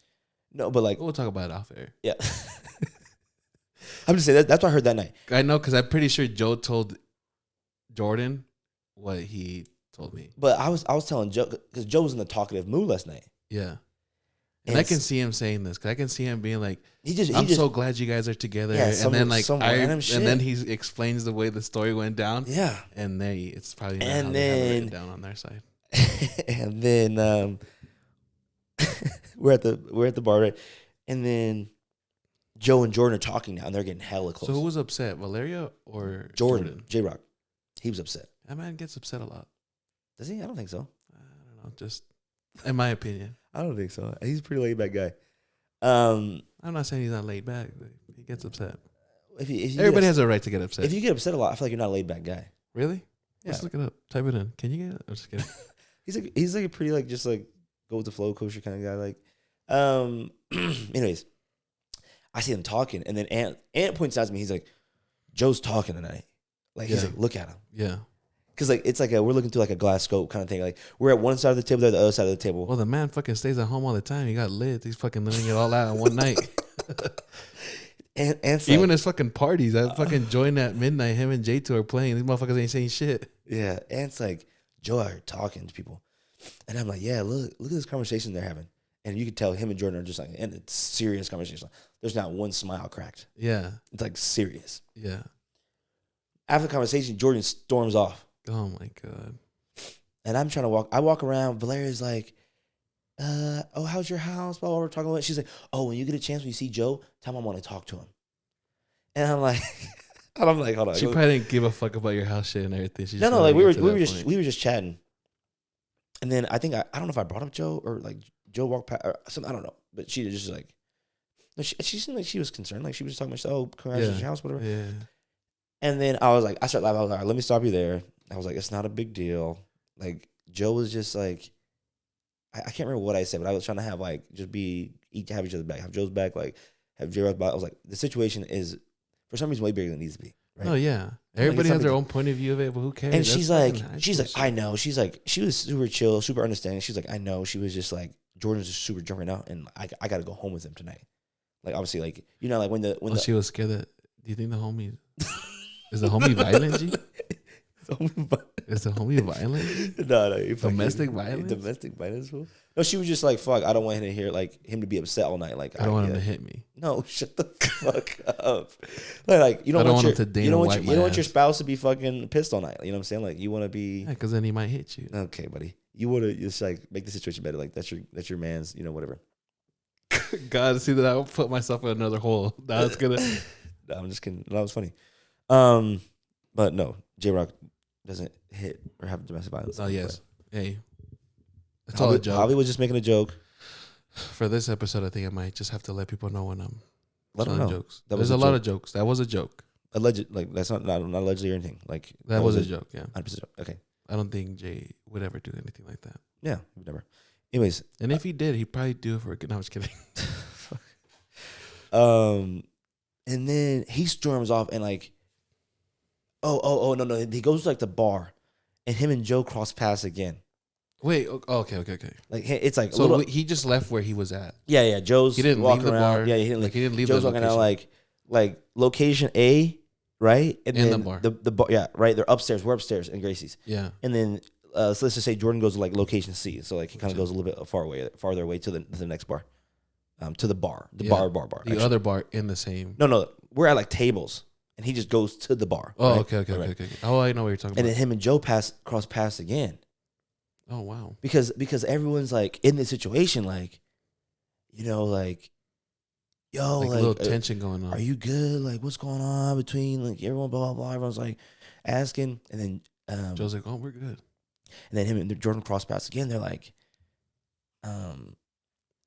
No, but like we'll talk about it off air. Yeah, I'm just saying that's what I heard that night. I know because I'm pretty sure Joe told Jordan what he told me. But I was telling Joe because Joe was in the talkative mood last night. Yeah. And I can see him saying this because I can see him being like, I'm just so glad you guys are together. Yeah, and then like and then he explains the way the story went down. Yeah. And it's probably not and how then they have it written down on their side. And then we're at the bar, right? And then Joe and Jordan are talking now, and they're getting hella close. So who was upset, Valeria or Jordan? J-Rock. He was upset. That man gets upset a lot. Does he? I don't think so. I don't know. Just in my opinion. I don't think so. He's a pretty laid back guy. I'm not saying he's not laid back, but he gets upset. If you Everybody has a right to get upset. If you get upset a lot, I feel like you're not a laid back guy. Really? Yeah. Let's look it up. Type it in. Can you get it? I'm just kidding. he's like a pretty like just like go with the flow kosher kind of guy. Like, anyways, I see them talking, and then Ant points out to me. He's like, Joe's talking tonight. Like he's like, look at him. Yeah. Because like it's like we're looking through like a glass scope kind of thing. Like we're at one side of the table, they're at the other side of the table. Well, the man fucking stays at home all the time. He got lit. He's fucking living it all out in one night. And even like, his fucking parties, I fucking joined at midnight. Him and J2 are playing. These motherfuckers ain't saying shit. Yeah, and it's like Joe out here talking to people, and I'm like, yeah, look at this conversation they're having, and you can tell him and Jordan are just like in a serious conversation. There's not one smile cracked. Yeah, it's like serious. Yeah. After the conversation, Jordan storms off. Oh my god. And I'm trying to walk. I walk around. Valeria's like, oh, how's your house? Blah, blah, blah, we're talking about. She's like, oh, when you get a chance, when you see Joe, tell him I want to talk to him. And I'm like, hold on. She probably didn't give a fuck about your house shit and everything. She no, like we were just chatting. And then I think I don't know if I brought up Joe or like Joe walked past or something. I don't know, but she just like, no, she seemed like she was concerned. Like she was just talking about, oh, congratulations, your house, whatever. Yeah. And then I was like, I started laughing. I was like, all right, let me stop you there. I was like, it's not a big deal. Like Joe was just like, I can't remember what I said, but I was trying to have like just have each other's back, have Joe's back, like have J-Rock's back. I was like, the situation is for some reason way bigger than it needs to be. Right? Oh yeah, everybody has their own point of view of it, but who cares? And she's like, I know. She's like, she was super chill, super understanding. She's like, I know. She was just like, Jordan's just super drunk right now, and I got to go home with him tonight. Like obviously, like like when she was scared that. Do you think the homie is the homie violent? G? Is the homie violent? No, domestic violence. Domestic violence. No, she was just like, fuck. I don't want him to hear like him to be upset all night. Like I don't want him to hit me. No, shut the fuck up. Like you don't want your spouse to be fucking pissed all night. You know what I'm saying? Like you want to be. Yeah, because then he might hit you. Okay, buddy. You want to just like make the situation better. Like that's your man's. Whatever. God, see that I would put myself in another hole. That's gonna. No, I'm just kidding. That was funny. But no, J-Rock doesn't hit or have domestic violence. Oh yes, hey, it's all a joke. Javi was just making a joke. For this episode, I think I might just have to let people know when I'm telling jokes. There's a lot of jokes. That was a joke. Alleged, like that's not allegedly or anything. Like that was a joke. Yeah, 100% joke. Okay. I don't think Jay would ever do anything like that. Yeah, never. Anyways, and if he did, he'd probably do it for a good. No, I was kidding. And then he storms off and like, oh no, he goes to like the bar, and him and Joe cross paths again. Wait, okay. Like it's like so he just left where he was at. Yeah. Joe's he didn't leave the bar. Yeah, he didn't leave. Joe's walking out like location A, right? And in then the bar. The bar, yeah, right. They're upstairs. We're upstairs in Gracie's. Yeah. And then so let's just say Jordan goes to like location C, so like he kind of goes a little bit farther away to the next bar, to the bar, bar. The other bar in the same. No, we're at like tables, and he just goes to the bar. Oh, right? Okay. Oh, I know what you're talking about. And then him and Joe cross paths again. Oh wow! Because everyone's like in this situation, like, like, yo, like a little tension going on. Are you good? Like, what's going on between like everyone? Blah blah blah. Everyone's like asking, and then Joe's like, "Oh, we're good." And then him and Jordan cross paths again. They're like,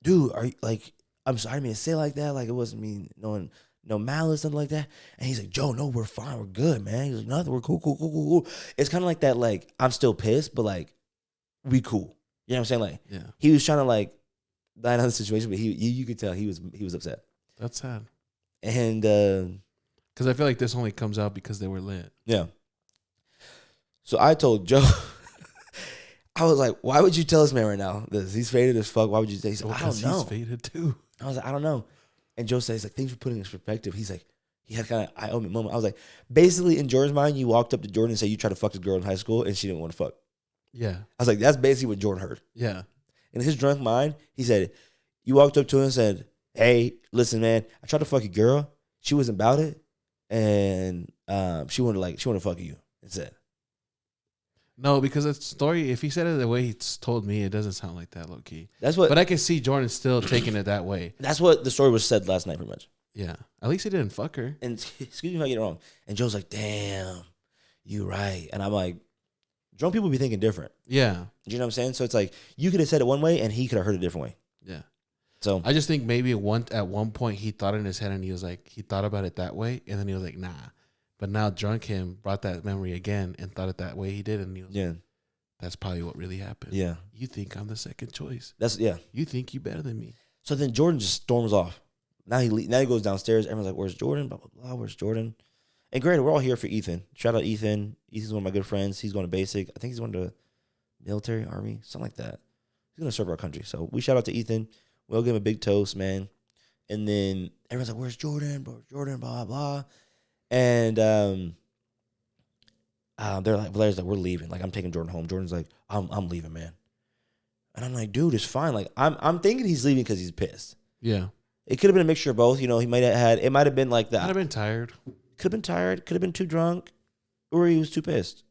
dude, are you like? I'm sorry, I didn't mean to say it like that. Like it wasn't mean no malice, nothing like that. And he's like, Joe, no, we're fine, we're good, man. He's like, nothing, we're cool. It's kind of like that. Like I'm still pissed, but like. We cool. You know what I'm saying? Like, yeah. He He was trying to like line out the situation, but you could tell he was upset. That's sad. And because I feel like this only comes out because they were lit. Yeah. So I told Joe, I was like, why would you tell this man right now this? He's faded as fuck. Why would you say? He's like, I don't know. He's faded too. I was like, I don't know. And Joe says, like, things were putting in perspective. He's like, he had kind of eye opening moment. I was like, basically in Jordan's mind, you walked up to Jordan and said you tried to fuck this girl in high school and she didn't want to fuck. Yeah. I was like, that's basically what Jordan heard. Yeah. In his drunk mind, he said, You walked up to her and said, "Hey, listen, man, I tried to fuck a girl. She wasn't about it, and she wanted to fuck you instead." No, because the story, if he said it the way he told me, it doesn't sound like that, low key. That's what. But I can see Jordan still taking it that way. That's what the story was said last night, pretty much. Yeah. At least he didn't fuck her. And excuse me if I get it wrong. And Joe's like, "Damn, you right." And I'm like, drunk people be thinking different. Yeah. You know what I'm saying? So it's like you could have said it one way, and he could have heard it a different way. Yeah. So I just think maybe at one point he thought in his head and he was like, he thought about it that way. And then he was like, nah. But now drunk him brought that memory again and thought it that way he did. And he was like, that's probably what really happened. Yeah. You think I'm the second choice. Yeah. You think you better than me. So then Jordan just storms off. Now he goes downstairs. Everyone's like, "Where's Jordan? Blah, blah, blah. Where's Jordan?" And granted, we're all here for Ethan. Shout out Ethan. Ethan's one of my good friends. He's going to basic. I think he's going to military, army, something like that. He's going to serve our country. So we shout out to Ethan. We'll give him a big toast, man. And then everyone's like, "Where's Jordan? Where's Jordan? Blah, blah." And they're like, Valeria's like, "We're leaving. Like, I'm taking Jordan home." Jordan's like, I'm leaving, man." And I'm like, dude, it's fine. Like, I'm thinking he's leaving because he's pissed. Yeah. It could have been a mixture of both. You know, he might have had, it might have been like that. Might have been tired. Could have been tired. Could have been too drunk. Or he was too pissed.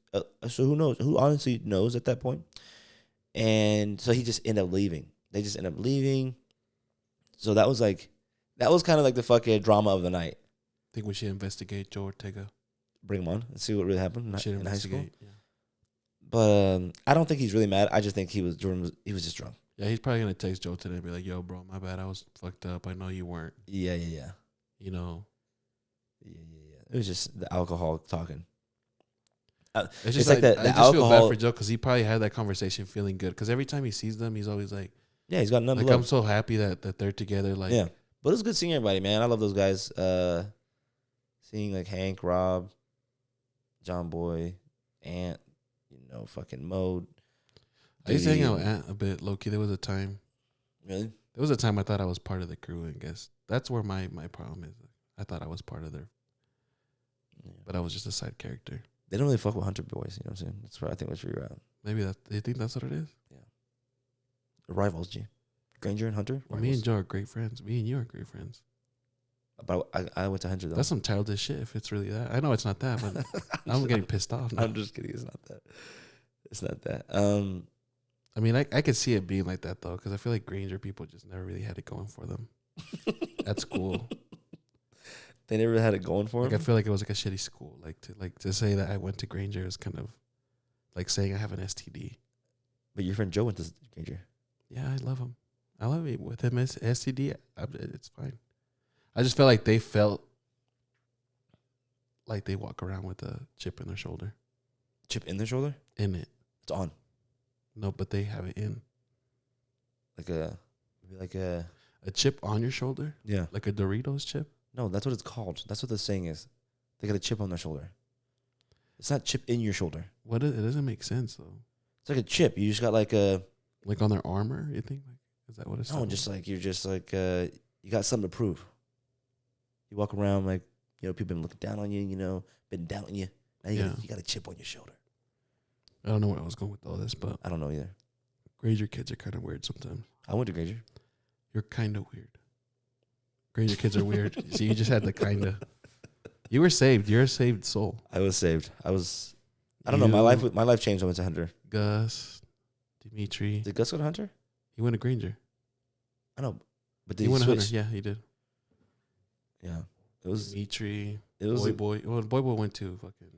So who knows? Who honestly knows at that point? And so he just ended up leaving. They just ended up leaving. So that was kind of like the fucking drama of the night. I think we should investigate Joe Ortega. Bring him on and see what really happened We should in high school. investigate. Yeah. But I don't think he's really mad. I just think he was just drunk. Yeah, he's probably gonna text Joe today and be like, "Yo, bro, my bad. I was fucked up. I know you weren't." Yeah. You know. Yeah. It was just the alcohol talking. It's just like I the just alcohol. feel bad for Joe because he probably had that conversation feeling good. Because every time he sees them, he's always like, Yeah, he's got nothing. like I'm so happy that they're together. Like, Yeah, but it was good seeing everybody, man. I love those guys. Seeing like Hank, Rob, John Boy, Ant, fucking Mode. I used to hang out with Ant a bit, low key. There was a time. Really? There was a time I thought I was part of the crew. I guess that's where my problem is. I thought I was part of their, but I was just a side character. They don't really fuck with Hunter boys. You know what I'm saying? That's where I think that's where you're at. Maybe that they think that's what it is. Yeah. Rivals, G. Granger and Hunter. Well, me and Joe are great friends. Me and you are great friends. But I went to Hunter though. That's some childish shit. If it's really that, I know it's not that, but I'm getting pissed off now. I'm just kidding. It's not that. It's not that. I mean, I could see it being like that though, because I feel like Granger people just never really had it going for them. That's cool. They never had it going for Like them. I feel like it was like a shitty school. Like to say that I went to Granger is kind of like saying I have an STD. But your friend Joe went to Granger. Yeah, I love him. I love it with him as STD. It's fine. I just felt like they felt like they walk around with a chip in their shoulder. Chip in their shoulder? In it. It's on. No, but they have it in. Like a chip on your shoulder? Yeah. Like a Doritos chip? No, that's what it's called. That's what the saying is. They got a chip on their shoulder. It's not chip in your shoulder. What? It doesn't make sense though. It's like a chip. You just got like a. Like on their armor, you think? Like, is that what it's? No, just like you're just like you got something to prove. You walk around like people been looking down on you. Been doubting you. Now you got a chip on your shoulder. I don't know where I was going with all this, but I don't know either. Granger kids are kind of weird sometimes. I went to Granger. You're kind of weird. Granger kids are weird. See, you just had the kind of. You were saved. You're a saved soul. I was saved. I don't know. My life changed when I went to Hunter. Gus, Dimitri. Did Gus go to Hunter? He went to Granger. I know, but did He he went to switch? Hunter. Yeah, he did. Yeah, it was. Dimitri. It was Boy. Well, Boy went to fucking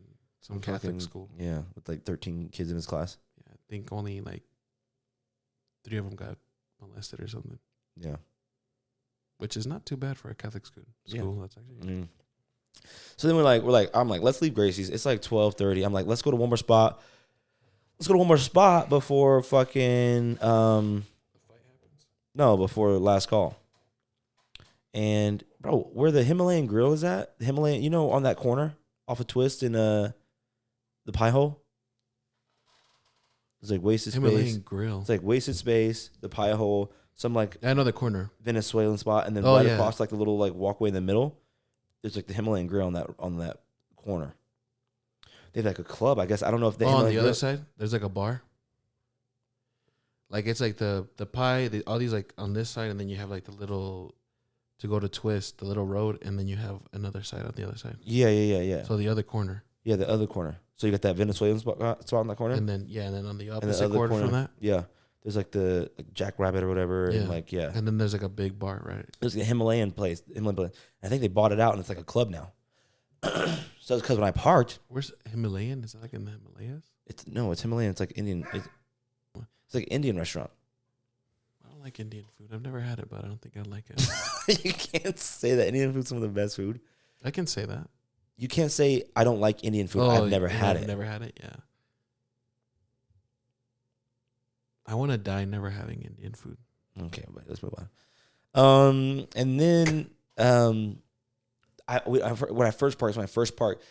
some Catholic school. Yeah, with like 13 kids in his class. Yeah, I think only like 3 of them got molested or something. Yeah, which is not too bad for a Catholic school. Yeah. That's actually. So then I'm like, let's leave Gracie's. It's like 12:30. I'm like, let's go to one more spot. Let's go to one more spot before fucking The fight happens. No, before last call. And bro, where the Himalayan Grill is at, the Himalayan, on that corner off a twist in the pie hole. It's like wasted Himalayan space. Grill. It's like wasted space, the pie hole, some like I know the corner. Venezuelan spot, and then across like the little like walkway in the middle, there's like the Himalayan Grill on that corner. They have like a club, I guess. I don't know if they on the other side, there's like a bar. Like it's like the pie, all these like on this side, and then you have like the little to go to twist, the little road, and then you have another side on the other side. Yeah. So the other corner. Yeah, the other corner. So you got that Venezuelan spot in that corner? And then and then on the And opposite corner from that. Yeah. There's like the Jackrabbit or whatever. Yeah. And like, yeah. And then there's like a big bar, right? There's a Himalayan place. I think they bought it out and it's like a club now. So it's because when I parked. Where's Himalayan? Is that like in the Himalayas? It's Himalayan. It's like Indian. It's like an Indian restaurant. I don't like Indian food. I've never had it, but I don't think I'd like it. You can't say that Indian food's some of the best food. I can say that. You can't say I don't like Indian food. I've never had it. Never had it. Yeah. I want to die never having Indian food. Okay, but let's move on. And then when I first parked,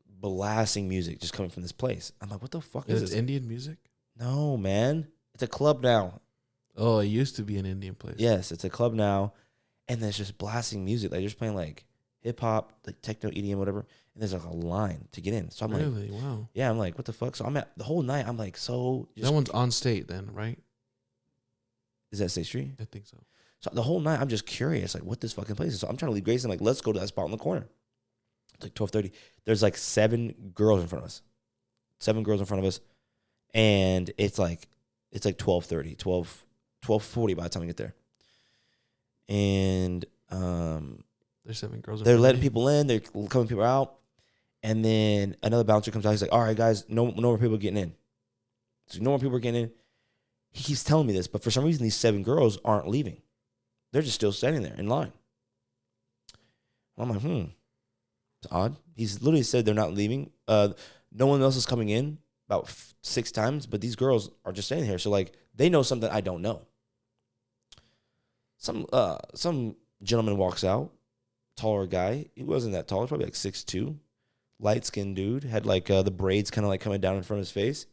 blasting music just coming from this place. I'm like, what the fuck is this? Indian music? No, man. It's a club now. Oh, it used to be an Indian place. Yes, it's a club now. And there's just blasting music. Like, they're just playing, like, hip-hop, like, techno, EDM, whatever. And there's, like, a line to get in. So I'm really? Wow. Yeah, I'm like, what the fuck? So I'm the whole night, I'm like, so. That one's on State then, right? Is that State Street? I think so. So the whole night, I'm just curious, like, what this fucking place is. So I'm trying to leave Grayson, like, let's go to that spot in the corner. It's like 12:30. There's, like, 7 girls in front of us. 7 girls in front of us. And it's like 12:30, 12:40 by the time we get there. And there's 7 girls. They're letting people in. They're coming people out. And then another bouncer comes out. He's like, all right, guys, no more people getting in. So no more people are getting in. He keeps telling me this, but for some reason, these 7 girls aren't leaving. They're just still standing there in line. I'm like, it's odd. He's literally said they're not leaving. No one else is coming in about 6 times, but these girls are just standing here. So, like, they know something I don't know. Some gentleman walks out, taller guy. He wasn't that tall. He was probably like 6'2", light-skinned dude. Had, like, the braids kind of, like, coming down in front of his face.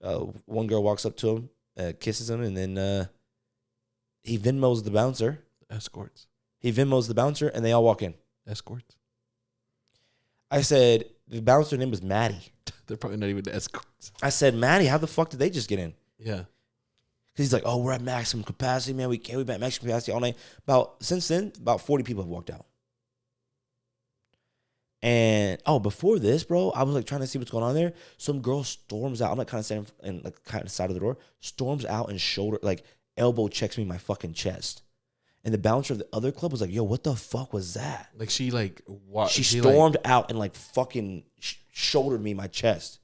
One girl walks up to him, kisses him, and then he Venmos the bouncer. Escorts. He Venmos the bouncer, and they all walk in. Escorts. I said, the bouncer name was Maddie. They're probably not even the escorts. I said, Maddie, how the fuck did they just get in? Yeah. Because he's like, oh, we're at maximum capacity, man. We can't be at maximum capacity all night. Since then, about 40 people have walked out. And, before this, bro, I was, like, trying to see what's going on there. Some girl storms out. I'm, like, kind of standing in, like, kind of side of the door. Storms out and elbow checks me in my fucking chest. And the bouncer of the other club was like, yo, what the fuck was that? Like, she, like, what? She stormed out and, like, fucking shouldered me in my chest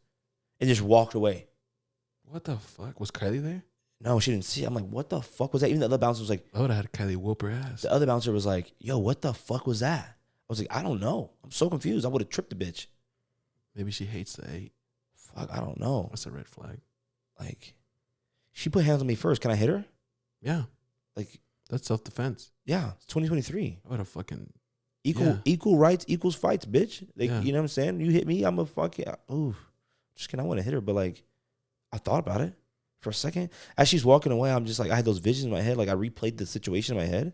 and just walked away. What the fuck? Was Kylie there? No, she didn't see it. I'm like, what the fuck was that? Even the other bouncer was like, I would have had Kylie whoop her ass. The other bouncer was like, yo, what the fuck was that? I was like, I don't know. I'm so confused. I would have tripped the bitch. Maybe she hates the 8. Fuck, I don't know. That's a red flag. Like, she put hands on me first. Can I hit her? Yeah. Like, that's self-defense. Yeah, it's 2023. I would have fucking... Equal rights equals fights, bitch. Like, you know what I'm saying? You hit me, I'm a fucking... Ooh. Just kidding. I want to hit her, but, like, I thought about it for a second. As she's walking away, I'm just like, I had those visions in my head. Like, I replayed the situation in my head.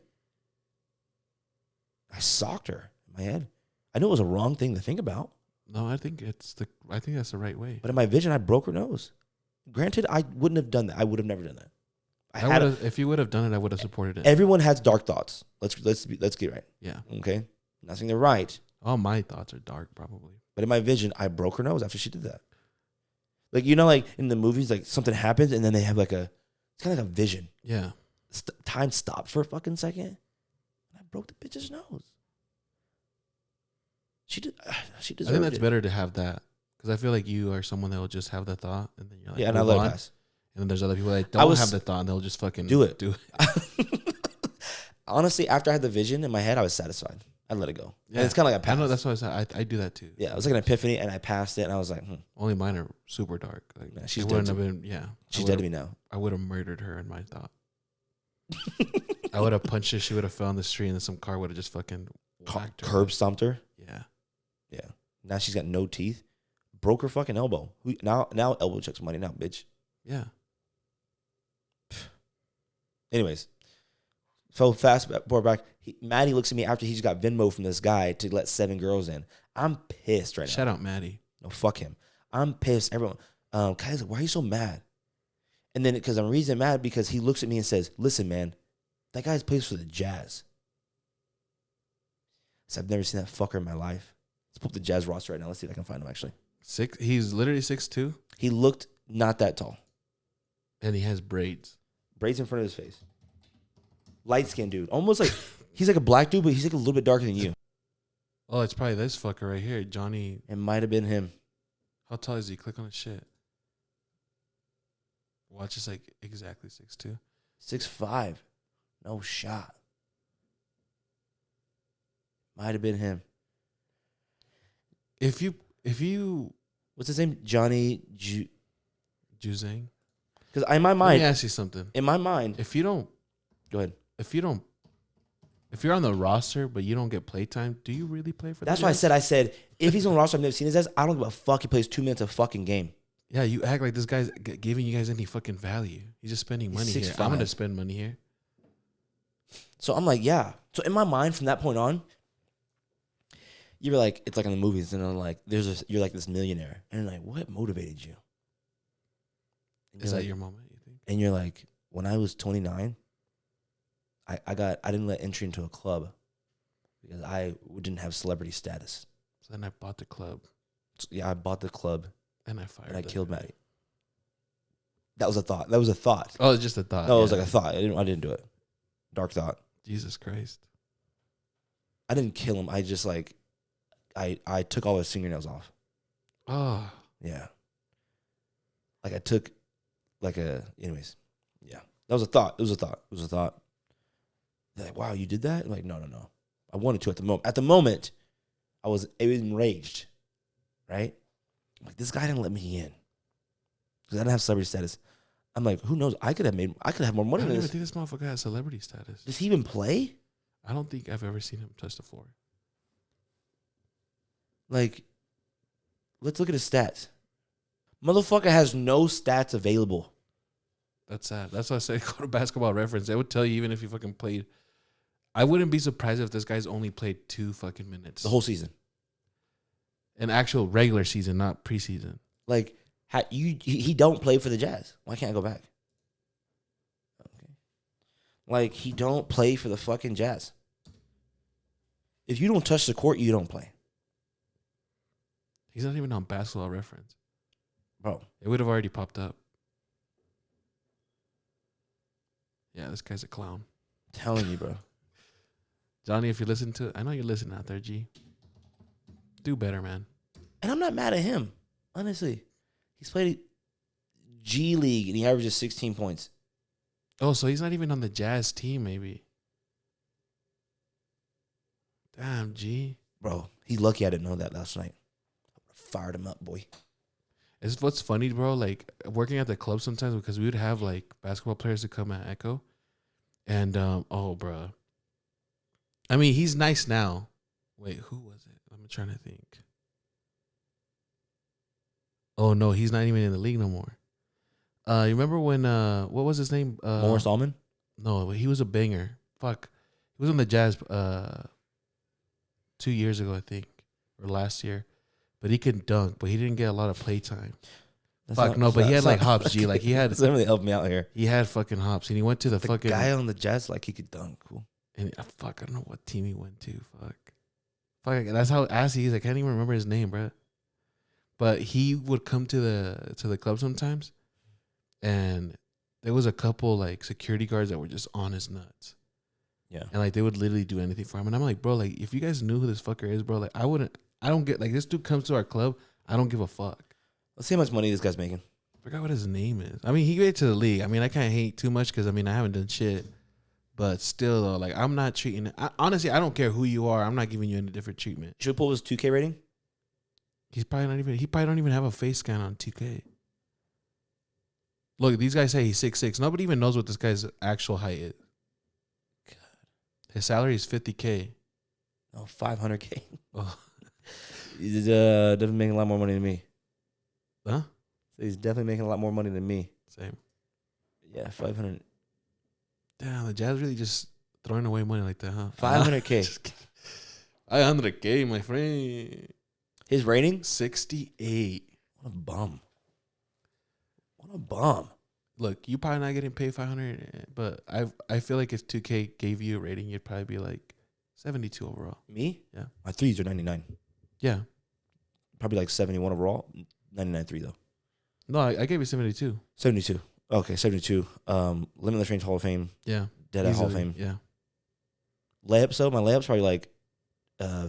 I socked her in my head. I knew it was a wrong thing to think about. No, I think that's the right way. But in my vision, I broke her nose. Granted, I wouldn't have done that. I would have never done that. If you would have done it, I would have supported it. Everyone has dark thoughts. Let's get right. Yeah. Okay. Not saying they're right. All my thoughts are dark, probably. But in my vision, I broke her nose after she did that. Like, you know, like in the movies, like something happens and then they have like it's kind of like a vision. Yeah. Time stopped for a fucking second. And I broke the bitch's nose. She deserved it. I think that's better to have that. Because I feel like you are someone that will just have the thought and then you're like, yeah, and I let it pass. And then there's other people that don't have the thought and they'll just fucking do it. Do it. Honestly, after I had the vision in my head, I was satisfied. I let it go. Yeah. And it's kind of like a pass. I know, that's what I said. I do that too. Yeah, it was like an epiphany and I passed it and I was like, Only mine are super dark. Like, yeah, she's dead to me. She's dead to me now. I would have murdered her in my thought. I would have punched her. She would have fell on the street and then some car would have just fucking whacked her. Curb stomped her. Yeah. Yeah. Now she's got no teeth. Broke her fucking elbow. Now elbow checks money now, bitch. Yeah. Anyways, so fast forward back. Maddie looks at me after he just got Venmo from this guy to let 7 girls in. I'm pissed right now. Shout out Maddie. No, fuck him. I'm pissed. Everyone, Kai's like, why are you so mad? And then, because I'm reason mad because he looks at me and says, listen, man, that guy plays for the Jazz. So I've never seen that fucker in my life. Let's pull up the Jazz roster right now. Let's see if I can find him, actually. He's literally 6'2". He looked not that tall. And he has braids. Braids in front of his face. Light-skinned dude. Almost like, he's like a black dude, but he's like a little bit darker than you. Oh, it's probably this fucker right here, Johnny. It might have been him. How tall is he? Click on his shit. Watch, it's like exactly 6'2". 6'5". No shot. Might have been him. If you What's his name? Johnny Juzang. Because in my Let mind, me ask you something. in my mind, If you don't, go ahead. if you're on the roster but you don't get playtime, do you really play for? That's the why Jazz? I said if he's on the roster, I've never seen his ass. I don't give a fuck. He plays 2 minutes a fucking game. Yeah, you act like this guy's giving you guys any fucking value. He's just spending money here. 6'5". I'm gonna spend money here. So I'm like, yeah. So in my mind, from that point on, you were like, it's like in the movies, and I'm like, you're like this millionaire, and you're like, what motivated you? And Is you're that like, your moment? You think? And you're like, when I was 29, I didn't let entry into a club because I didn't have celebrity status. So then I bought the club So, yeah, I bought the club and I fired. and I them. killed Maddie. That was a thought. That was a thought. Oh, it's just a thought. No, it was yeah. like a thought. I didn't do it. Dark thought. Jesus Christ. I didn't kill him. I just like, I took all his fingernails off. Oh, Yeah. Like I took, anyways. Yeah. That was a thought. It was a thought. It was a thought. They're like, wow, you did that? I'm like, no. I wanted to at the moment. At the moment, I was enraged. Right? I'm like, this guy didn't let me in. Because I didn't have celebrity status. I'm like, who knows? I could have more I money don't than even this. think this motherfucker has celebrity status. Does he even play? I don't think I've ever seen him touch the floor. Like, let's look at his stats. Motherfucker has no stats available. That's sad. That's why I said go to Basketball Reference. They would tell you even if you fucking played. I wouldn't be surprised if this guy's only played 2 fucking minutes. The whole season. An actual regular season, not preseason. Like, he don't play for the Jazz. Why can't I go back? Okay. Like, he don't play for the fucking Jazz. If you don't touch the court, you don't play. He's not even on Basketball Reference. Bro. It would have already popped up. Yeah, this guy's a clown. I'm telling you, bro. Johnny, if you listen to it, I know you're listening out there, G. Do better, man. And I'm not mad at him. Honestly. He's played G League and he averages 16 points. Oh, so he's not even on the Jazz team, maybe. Damn, G. Bro, he's lucky I didn't know that last night. Fired him up, boy. It's what's funny, bro. Like working at the club sometimes because we would have like basketball players to come at Echo, and oh, bro. I mean, he's nice now. Wait, who was it? I'm trying to think. Oh no, he's not even in the league no more. You remember when what was his name? Morris Allman? No, he was a banger. Fuck, he was on the Jazz 2 years ago, I think, or last year. But he could dunk, but he didn't get a lot of play time. But he had like hops, G. Like he had. Doesn't really help me out here. He had fucking hops, and he went to the fucking guy on the Jazz, like he could dunk. Cool. And I don't know what team he went to. Fuck. That's how assy he is. I can't even remember his name, bro. But he would come to the club sometimes, and there was a couple like security guards that were just on his nuts. Yeah. And like they would literally do anything for him. And I'm like, bro, like if you guys knew who this fucker is, bro, like I don't get like this dude comes to our club. I don't give a fuck. Let's see how much money this guy's making. I forgot what his name is. I mean, he made it to the league. I mean, I can't hate too much because I mean I haven't done shit. But still though, like I'm not treating. Honestly, I don't care who you are. I'm not giving you any different treatment. Should we pull his 2K rating? He probably don't even have a face scan on 2K. Look, these guys say he's 6'6". Nobody even knows what this guy's actual height is. God. His salary is $50K. Oh, $500K. Oh. He's definitely making a lot more money than me. Huh? He's definitely making a lot more money than me. Same. Yeah, 500. Damn, the Jazz really just throwing away money like that, huh? 500K. 500K, my friend. His rating? 68. What a bum. What a bum. look, you probably not getting paid 500, but I feel like if 2K gave you a rating, you'd probably be like 72 overall. Me? Yeah. My threes are 99. Yeah. Probably like 71 overall. 99 3 though. No, I gave you 72. 72. Okay, 72. Limitless Range Hall of Fame. Yeah. Dead at Hall of Fame. Yeah. Layups though, my layups probably like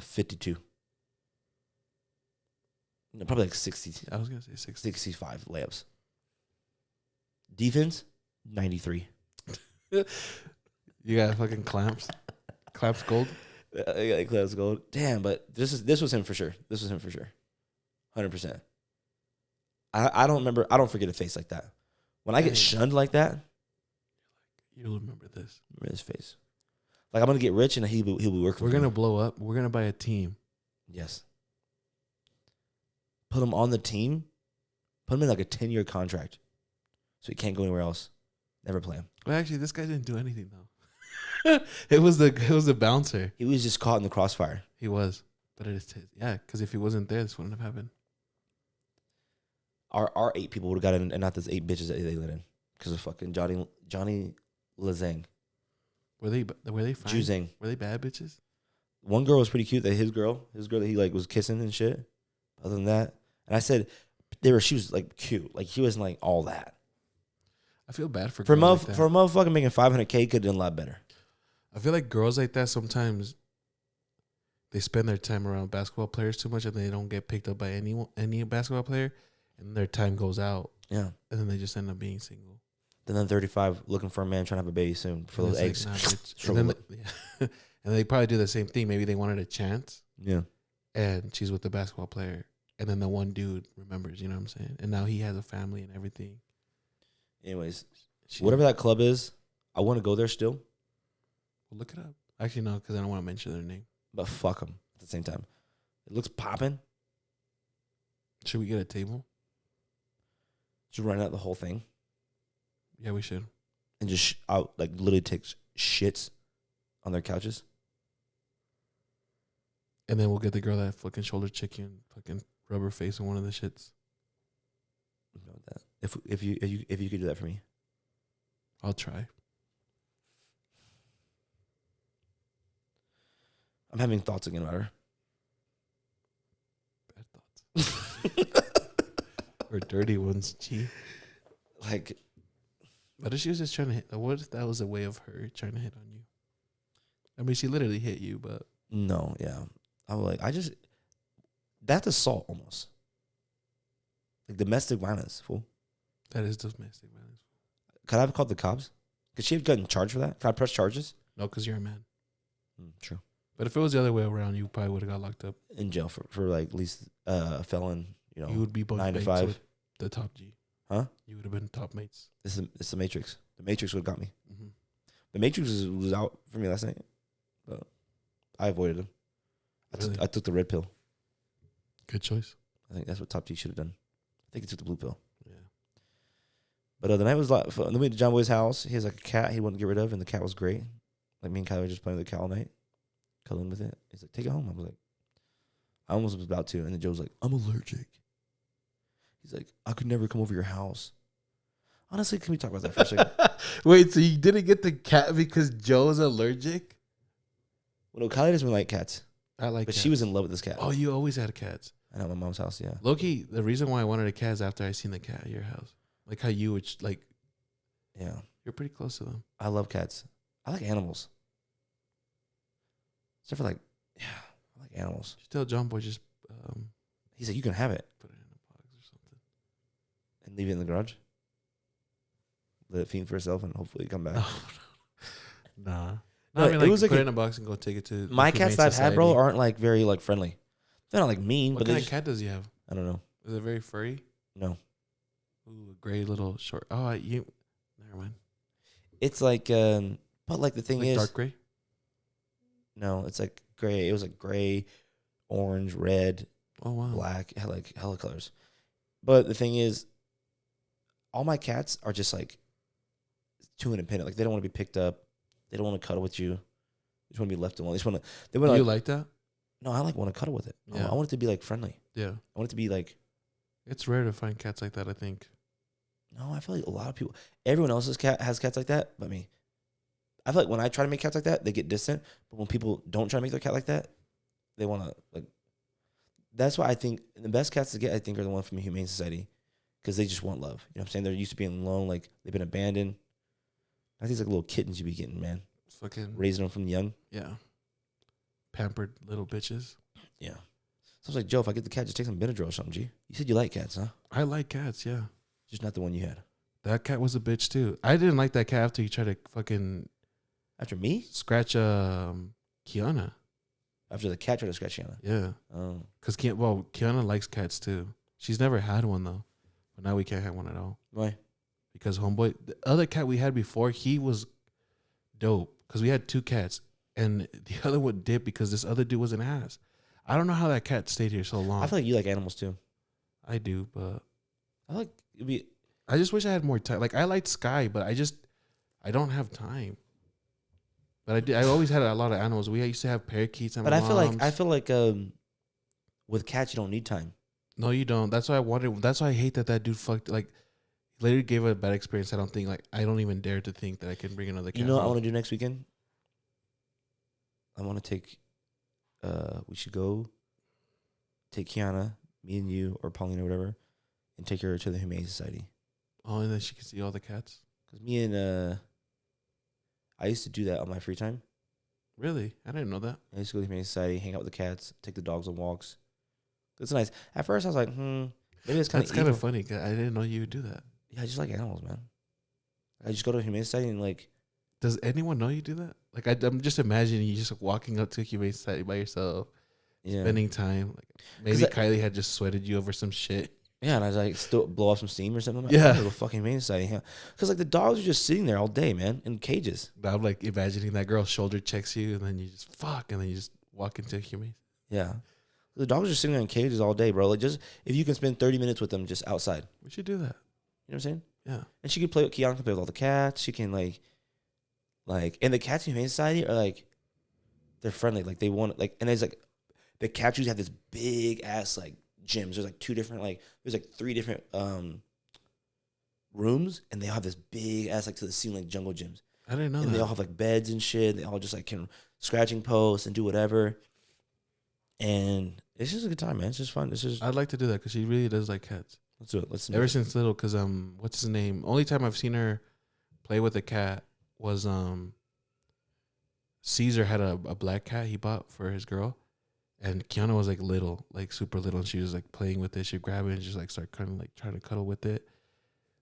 52. No, probably like 60. I was gonna say 60. 65 layups. Defense 93. You got fucking clamps. Clamps gold. Yeah, clamps gold. Damn, but this was him for sure. This was him for sure. 100%. I don't remember. I don't forget a face like that. When I get shunned like that, you'll remember this. Remember his face. Like I'm gonna get rich and he'll be working. We're gonna blow up. We're gonna buy a team. Yes. Put him on the team. Put him in like a 10-year contract, so he can't go anywhere else. Never play him. Well, actually, this guy didn't do anything though. it was the bouncer. He was just caught in the crossfire. He was, but because if he wasn't there, this wouldn't have happened. Our 8 people would have got in, and not those 8 bitches that they let in, because of fucking Johnny Lazang. Were they fine? Juzang. Were they bad bitches? One girl was pretty cute. That his girl that he like was kissing and shit. Other than that, and I said, she was like cute. Like she wasn't like all that. I feel bad for a motherfucker making $500K could have done a lot better. I feel like girls like that sometimes they spend their time around basketball players too much, and they don't get picked up by any basketball player, and their time goes out. Yeah, and then they just end up being single. Then 35, looking for a man, trying to have a baby soon for those eggs. And they probably do the same thing. Maybe they wanted a chance. Yeah. And she's with the basketball player. And then the one dude remembers, you know what I'm saying? And now he has a family and everything. Anyways, whatever that club is, I want to go there still. Well, look it up. Actually, no, because I don't want to mention their name. But fuck them at the same time. It looks popping. Should we get a table? Should run out the whole thing. Yeah, we should. And just out like literally take shits on their couches. And then we'll get the girl that fucking shoulder chicken, fucking rub her face in one of the shits. That. If you could do that for me, I'll try. I'm having thoughts again about her. Bad thoughts. Or dirty ones, gee. Like, what if she was just trying to hit? What if that was a way of her trying to hit on you? I mean, she literally hit you, but no, yeah. I'm like, that's assault almost. Like domestic violence, fool. That is domestic violence. Could I have called the cops? Could she have gotten charged for that? Could I press charges? No, because you're a man. True. But if it was the other way around, you probably would have got locked up in jail for like at least a felon. You know, you would be both 9 to 5 with the top G. Huh? You would have been top mates. It's the Matrix. The Matrix would have got me. Mm-hmm. The Matrix was out for me last night, but I avoided him. Really? I took the red pill. Good choice. I think that's what Top G should have done. I think he took the blue pill. Yeah. But the night was like, then we went to John Boy's house. He has like a cat he wouldn't get rid of, and the cat was great. Like me and Kylie were just playing with the cat all night, cuddling with it. He's like, take it home. I was like, I almost was about to, and then Joe was like, I'm allergic. He's like, I could never come over your house. Honestly, can we talk about that for a second? Wait, so you didn't get the cat because Joe's allergic? Well, no, Kylie doesn't like cats. I like But cats. she was in love with this cat. Oh, you always had cats. I know, at my mom's house, yeah. Loki, the reason why I wanted a cat is after I seen the cat at your house. Like how you would, Yeah. You're pretty close to them. I love cats. I like animals. Except for I like animals. Just tell John Boy just He's like, you can have it. put it in a box or something. And leave it in the garage. Let it feed for itself and hopefully come back. Nah. No, I mean, it was put like it in a box and go take it to my the cats Humane that I've had, bro, Society. aren't like very like friendly. They're not like mean, What but kind they of cat does he have? I don't know. Is it very furry? No. Ooh, a gray little short. Oh, never mind. It's like but like the thing Like is dark gray? no, it's like gray. It was like gray, orange, red, Oh, wow. black. It had like hella colors. But the thing is, all my cats are just like too independent. Like they don't want to be picked up. They don't want to cuddle with you. They just want to be left alone. They just want to. They want Do to. you like that? No, I want to cuddle with it. Yeah. I want it to be like friendly. Yeah. I want it to be like. It's rare to find cats like that, I think. No, I feel like a lot of people, everyone else's cat has cats like that, but me. I feel like when I try to make cats like that, they get distant. But when people don't try to make their cat like that, they want to like. That's why I think the best cats to get, I think, are the ones from a humane society, because they just want love. You know what I'm saying? They're used to being alone, like they've been abandoned. I think it's like little kittens you be getting, man. Fucking Raising them from young. yeah, pampered little bitches. Yeah. So I was like, Joe, if I get the cat, just take some Benadryl or something, G. You said you like cats, huh? I like cats. Yeah, Just not the one you had. that cat was a bitch too. I didn't like that cat after he tried to fucking After me? scratch Kiana. After the cat tried to scratch you on it. Yeah, Oh. because Kiana likes cats too. She's never had one though, but now we can't have one at all. Why? Because homeboy, the other cat we had before, he was dope. Because we had 2 cats, and the other one dipped because this other dude was an ass. I don't know how that cat stayed here so long. I feel like you like animals too. I do, but I like it'd be. I just wish I had more time. Like I liked Sky, but I don't have time. But I always had a lot of animals. We used to have parakeets and. But I feel like with cats you don't need time. No, you don't. That's why I wanted. That's why I hate that dude fucked. Like, later gave a bad experience. I don't even dare to think that I can bring another cat. You know what I home. want to do next weekend? I want to take. We should go. Take Kiana, me and you, or Pauline or whatever, and take her to the Humane Society. Oh, and then she can see all the cats. Because me and I used to do that on my free time. Really? I didn't know that. I used to go to the Humane Society, hang out with the cats, take the dogs on walks. It's nice. At first, I was like, maybe it's kind of. That's kind of funny. 'Cause I didn't know you would do that. Yeah, I just like animals, man. I just go to a Humane Society and like. Does anyone know you do that? Like I'm just imagining you just walking up to a Humane Society by yourself, spending time. Like maybe Kylie had just sweated you over some shit. Yeah, and I was like, still blow off some steam or something. I'm like, Yeah. I'm gonna go fucking Humane Society. Because like the dogs are just sitting there all day, man, in cages. I'm like imagining that girl shoulder checks you, and then you just and then you just walk into a Humane. Yeah. The dogs are just sitting there in cages all day, bro. Like, just if you can spend 30 minutes with them just outside. We should do that. You know what I'm saying? Yeah. And she can play with Kiana, can play with all the cats. She can like, and the cats in Humane Society are like, they're friendly. Like they want, like, and there's like, the cats usually have this big ass like gyms. There's like 2 different, like, there's like 3 different rooms, and they all have this big ass like to the ceiling like jungle gyms. I didn't know that. And they all have like beds and shit. They all just like can scratching posts and do whatever. And it's just a good time, man. It's just fun. It's just. I'd like to do that because she really does like cats. Let's do it. Let's do Ever it. since little, because what's his name? Only time I've seen her play with a cat was Caesar had a black cat he bought for his girl, and Kiana was like little, like super little, and she was like playing with it. She'd grab it and just like start kind of like trying to cuddle with it.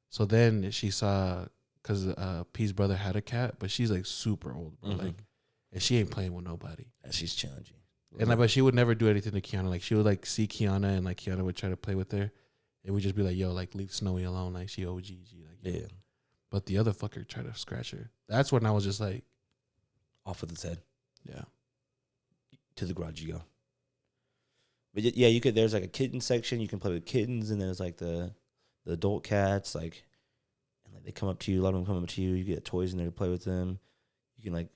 So then she saw, because P's brother had a cat, but she's like super old, bro. Like, and she ain't playing with nobody. Yeah, she's challenging. And like, but she would never do anything to Kiana. Like she would like see Kiana, and like Kiana would try to play with her. It would just be like, yo, like leave Snowy alone. Like she OG. Like, Yeah. But the other fucker tried to scratch her. That's when I was just like, Off with its head. yeah. To the garage you go. But yeah, you could. There's like a kitten section. You can play with kittens, and there's like the adult cats. Like, and like they come up to you. A lot of them come up to you. You get toys in there to play with them. You can like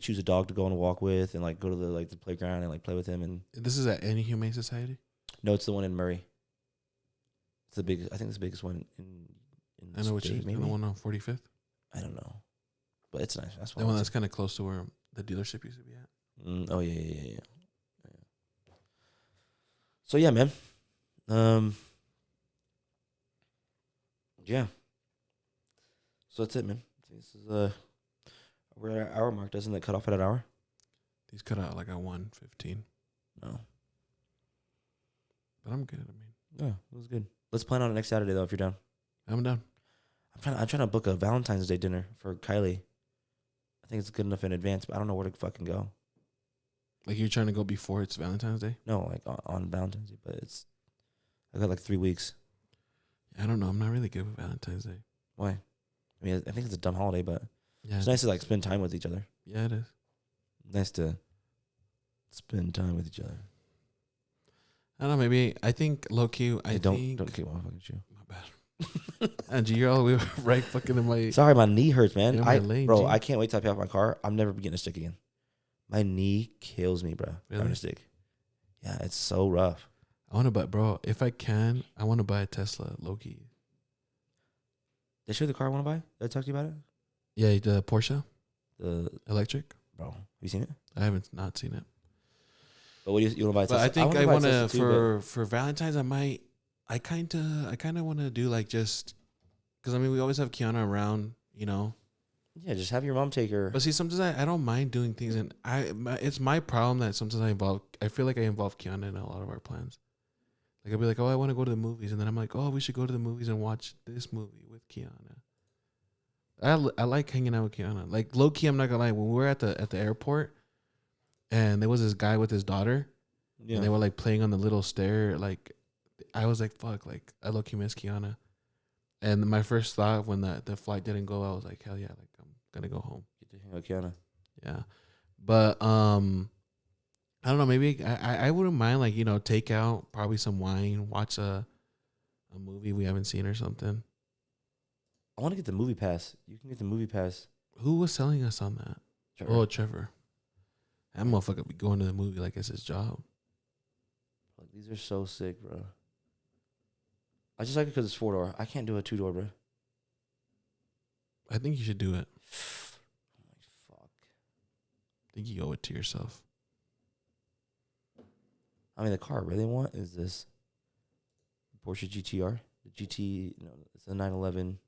choose a dog to go on a walk with, and like go to the playground and like play with them. And This is at any Humane Society? no, it's the one in Murray. It's the biggest. I think it's the biggest one in I know what you state, mean. The one on 45th? I don't know, but it's nice. That's The one that's kind of close to where the dealership used to be at. Oh yeah. So yeah, man. Yeah. So that's it, man. This is we're at our hour mark. Doesn't it cut off at an hour? These cut out like at 1:15. No. But I'm good. I mean, Yeah, it was good. Let's plan on it next Saturday though, if you're down. I'm down. I'm trying to book a Valentine's Day dinner for Kylie. I think it's good enough in advance, but I don't know where to fucking go. Like you're trying to go before it's Valentine's Day? No, like on Valentine's Day, but I got like 3 weeks. I don't know. I'm not really good with Valentine's Day. Why? I mean, I think it's a dumb holiday, but Yeah. it's nice to like spend time with each other. Yeah, it is. Nice to spend time with each other. I don't know. Maybe I think low key. I Don't think kick my fucking shoe. my bad. Angie, you're all the way right fucking in my. Sorry, my knee hurts, man. Get in my lane, Bro, G. I can't wait till I pay off my car. I'm never getting a stick again. My knee kills me, bro. Really? Having a stick. Yeah, it's so rough. I want to buy, bro. If I can, I want to buy a Tesla. Low key. They show the car I want to buy. Did I talk to you about it? Yeah, the Porsche The electric. bro, have you seen it? I haven't not seen it. But what do you want to buy? But I think I wanna want buy a to Tesla too, for Valentine's. I kind of want to do like just because I mean we always have Kiana around, you know. yeah, just have your mom take her. But see, sometimes I don't mind doing things, and it's my problem that sometimes I feel like I involve Kiana in a lot of our plans. Like I'll be like, oh, I want to go to the movies, and then I'm like, oh, we should go to the movies and watch this movie with Kiana. I like hanging out with Kiana. Like low key, I'm not gonna lie. When we were at the airport, and there was this guy with his daughter, Yeah. and they were like playing on the little stair. Like I was like, fuck, like I low key miss Kiana. And my first thought when the flight didn't go, I was like, hell yeah, like I'm gonna go home. Get to hang out with Kiana. Yeah, but I don't know. Maybe I wouldn't mind like take out probably some wine, watch a movie we haven't seen or something. I want to get the movie pass. You can get the movie pass. Who was selling us on that? Trevor. Oh, Trevor. That motherfucker be going to the movie like it's his job. Like, these are so sick, bro. I just like it because it's 4-door. I can't do a 2-door, bro. I think you should do it. Fuck. I think you owe it to yourself. I mean, the car I really want is this Porsche GTR. The GT, no, it's a 911.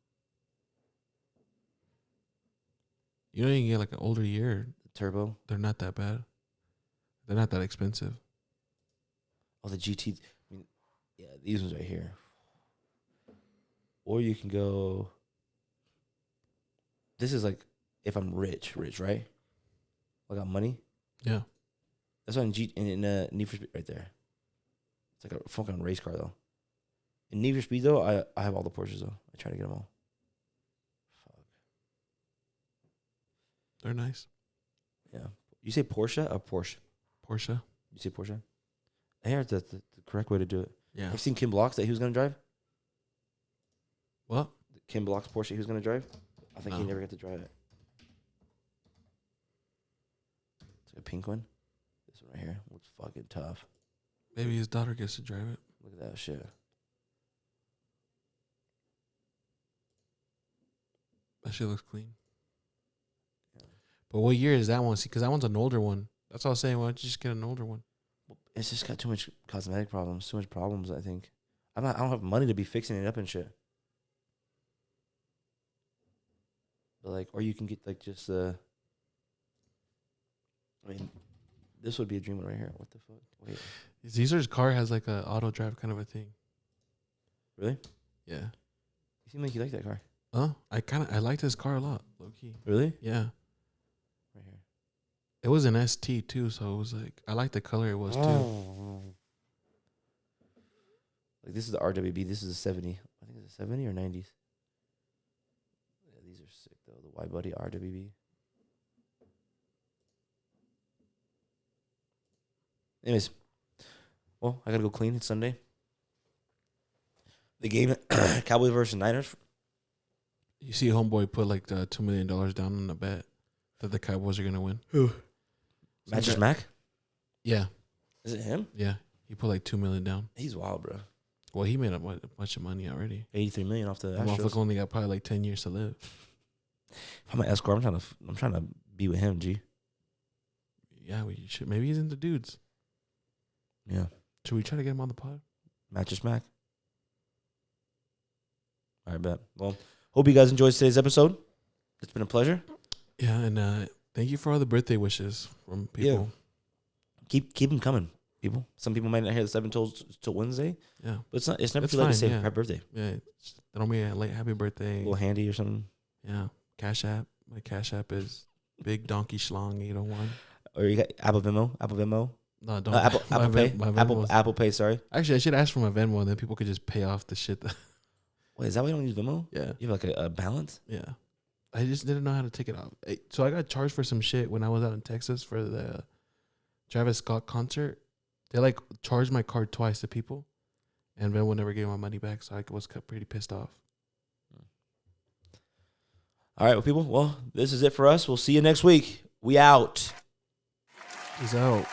You know, you can get like an older year. Turbo. They're not that bad. They're not that expensive. Oh, the GT. I mean, yeah, these ones right here. Or you can go. This is like if I'm rich, right? I got money. Yeah. That's on in Need for Speed right there. It's like a fucking race car though. In Need for Speed though, I have all the Porsches though. I try to get them all. Fuck. They're nice. Yeah. You say Porsche or Porsche? Porsche. You say Porsche? I heard that's the correct way to do it. Yeah. I've seen Kim Block's that he was gonna drive. What? Kim Block's Porsche he was gonna drive. I think he No. never got to drive it. It's like a pink one. This one right here looks fucking tough. Maybe his daughter gets to drive it. Look at that shit. That shit looks clean. Yeah. But what year is that one? See, because that one's an older one. That's all I was saying. Why don't you just get an older one? It's just got too much cosmetic problems. Too much problems. I think. I don't have money to be fixing it up and shit. But like, or you can get like just I mean, this would be a dream one right here. What the fuck? Wait. Caesar's car has like a auto drive kind of a thing. Really? Yeah. You seem like you like that car. I liked his car a lot, low key. Really? Yeah. Right here. It was an ST too, so it was like I liked the color it was too. Like this is the RWB. This is a 70. I think it's a 70 or 90s. Yeah, these are sick though. The Y Buddy RWB. Anyways, well, I gotta go clean. It's Sunday. The game, Cowboys versus Niners. You see, homeboy put like the $2 million down on the bet that the Cowboys are gonna win. Matches Mac. Yeah, Is it him? yeah. He put like $2 million down. He's wild, bro. Well, he made a bunch of money already. 83 million off the The Astros. motherfucker only got probably like 10 years to live. If I'm an escort, I'm trying to be with him. G. Yeah, we should. Maybe he's into dudes. Yeah. Should we try to get him on the pod? Matches Mac. All right, bet. Well, hope you guys enjoyed today's episode. It's been a pleasure. Yeah, and thank you for all the birthday wishes from people. Keep them coming, people. Some people might not hear this up until Wednesday. Yeah, But it's never It's too late to fine, say yeah. happy birthday. yeah. Throw me a late happy birthday. A little handy or something. Yeah, Cash App. My Cash App is Big Donkey Schlong 801. Or you got Apple Venmo. No, don't. Apple Pay. My Venmo's- Apple Pay. Sorry. Actually, I should ask for my Venmo, and then people could just pay off the shit. Wait, is that why you don't use Venmo? Yeah, You have like a balance? yeah. I just didn't know how to take it off. So I got charged for some shit when I was out in Texas for the Travis Scott concert. They like charged my card twice to people, and Venmo never gave my money back. So I was pretty pissed off. All right, well, people. Well, this is it for us. We'll see you next week. We out. Peace out.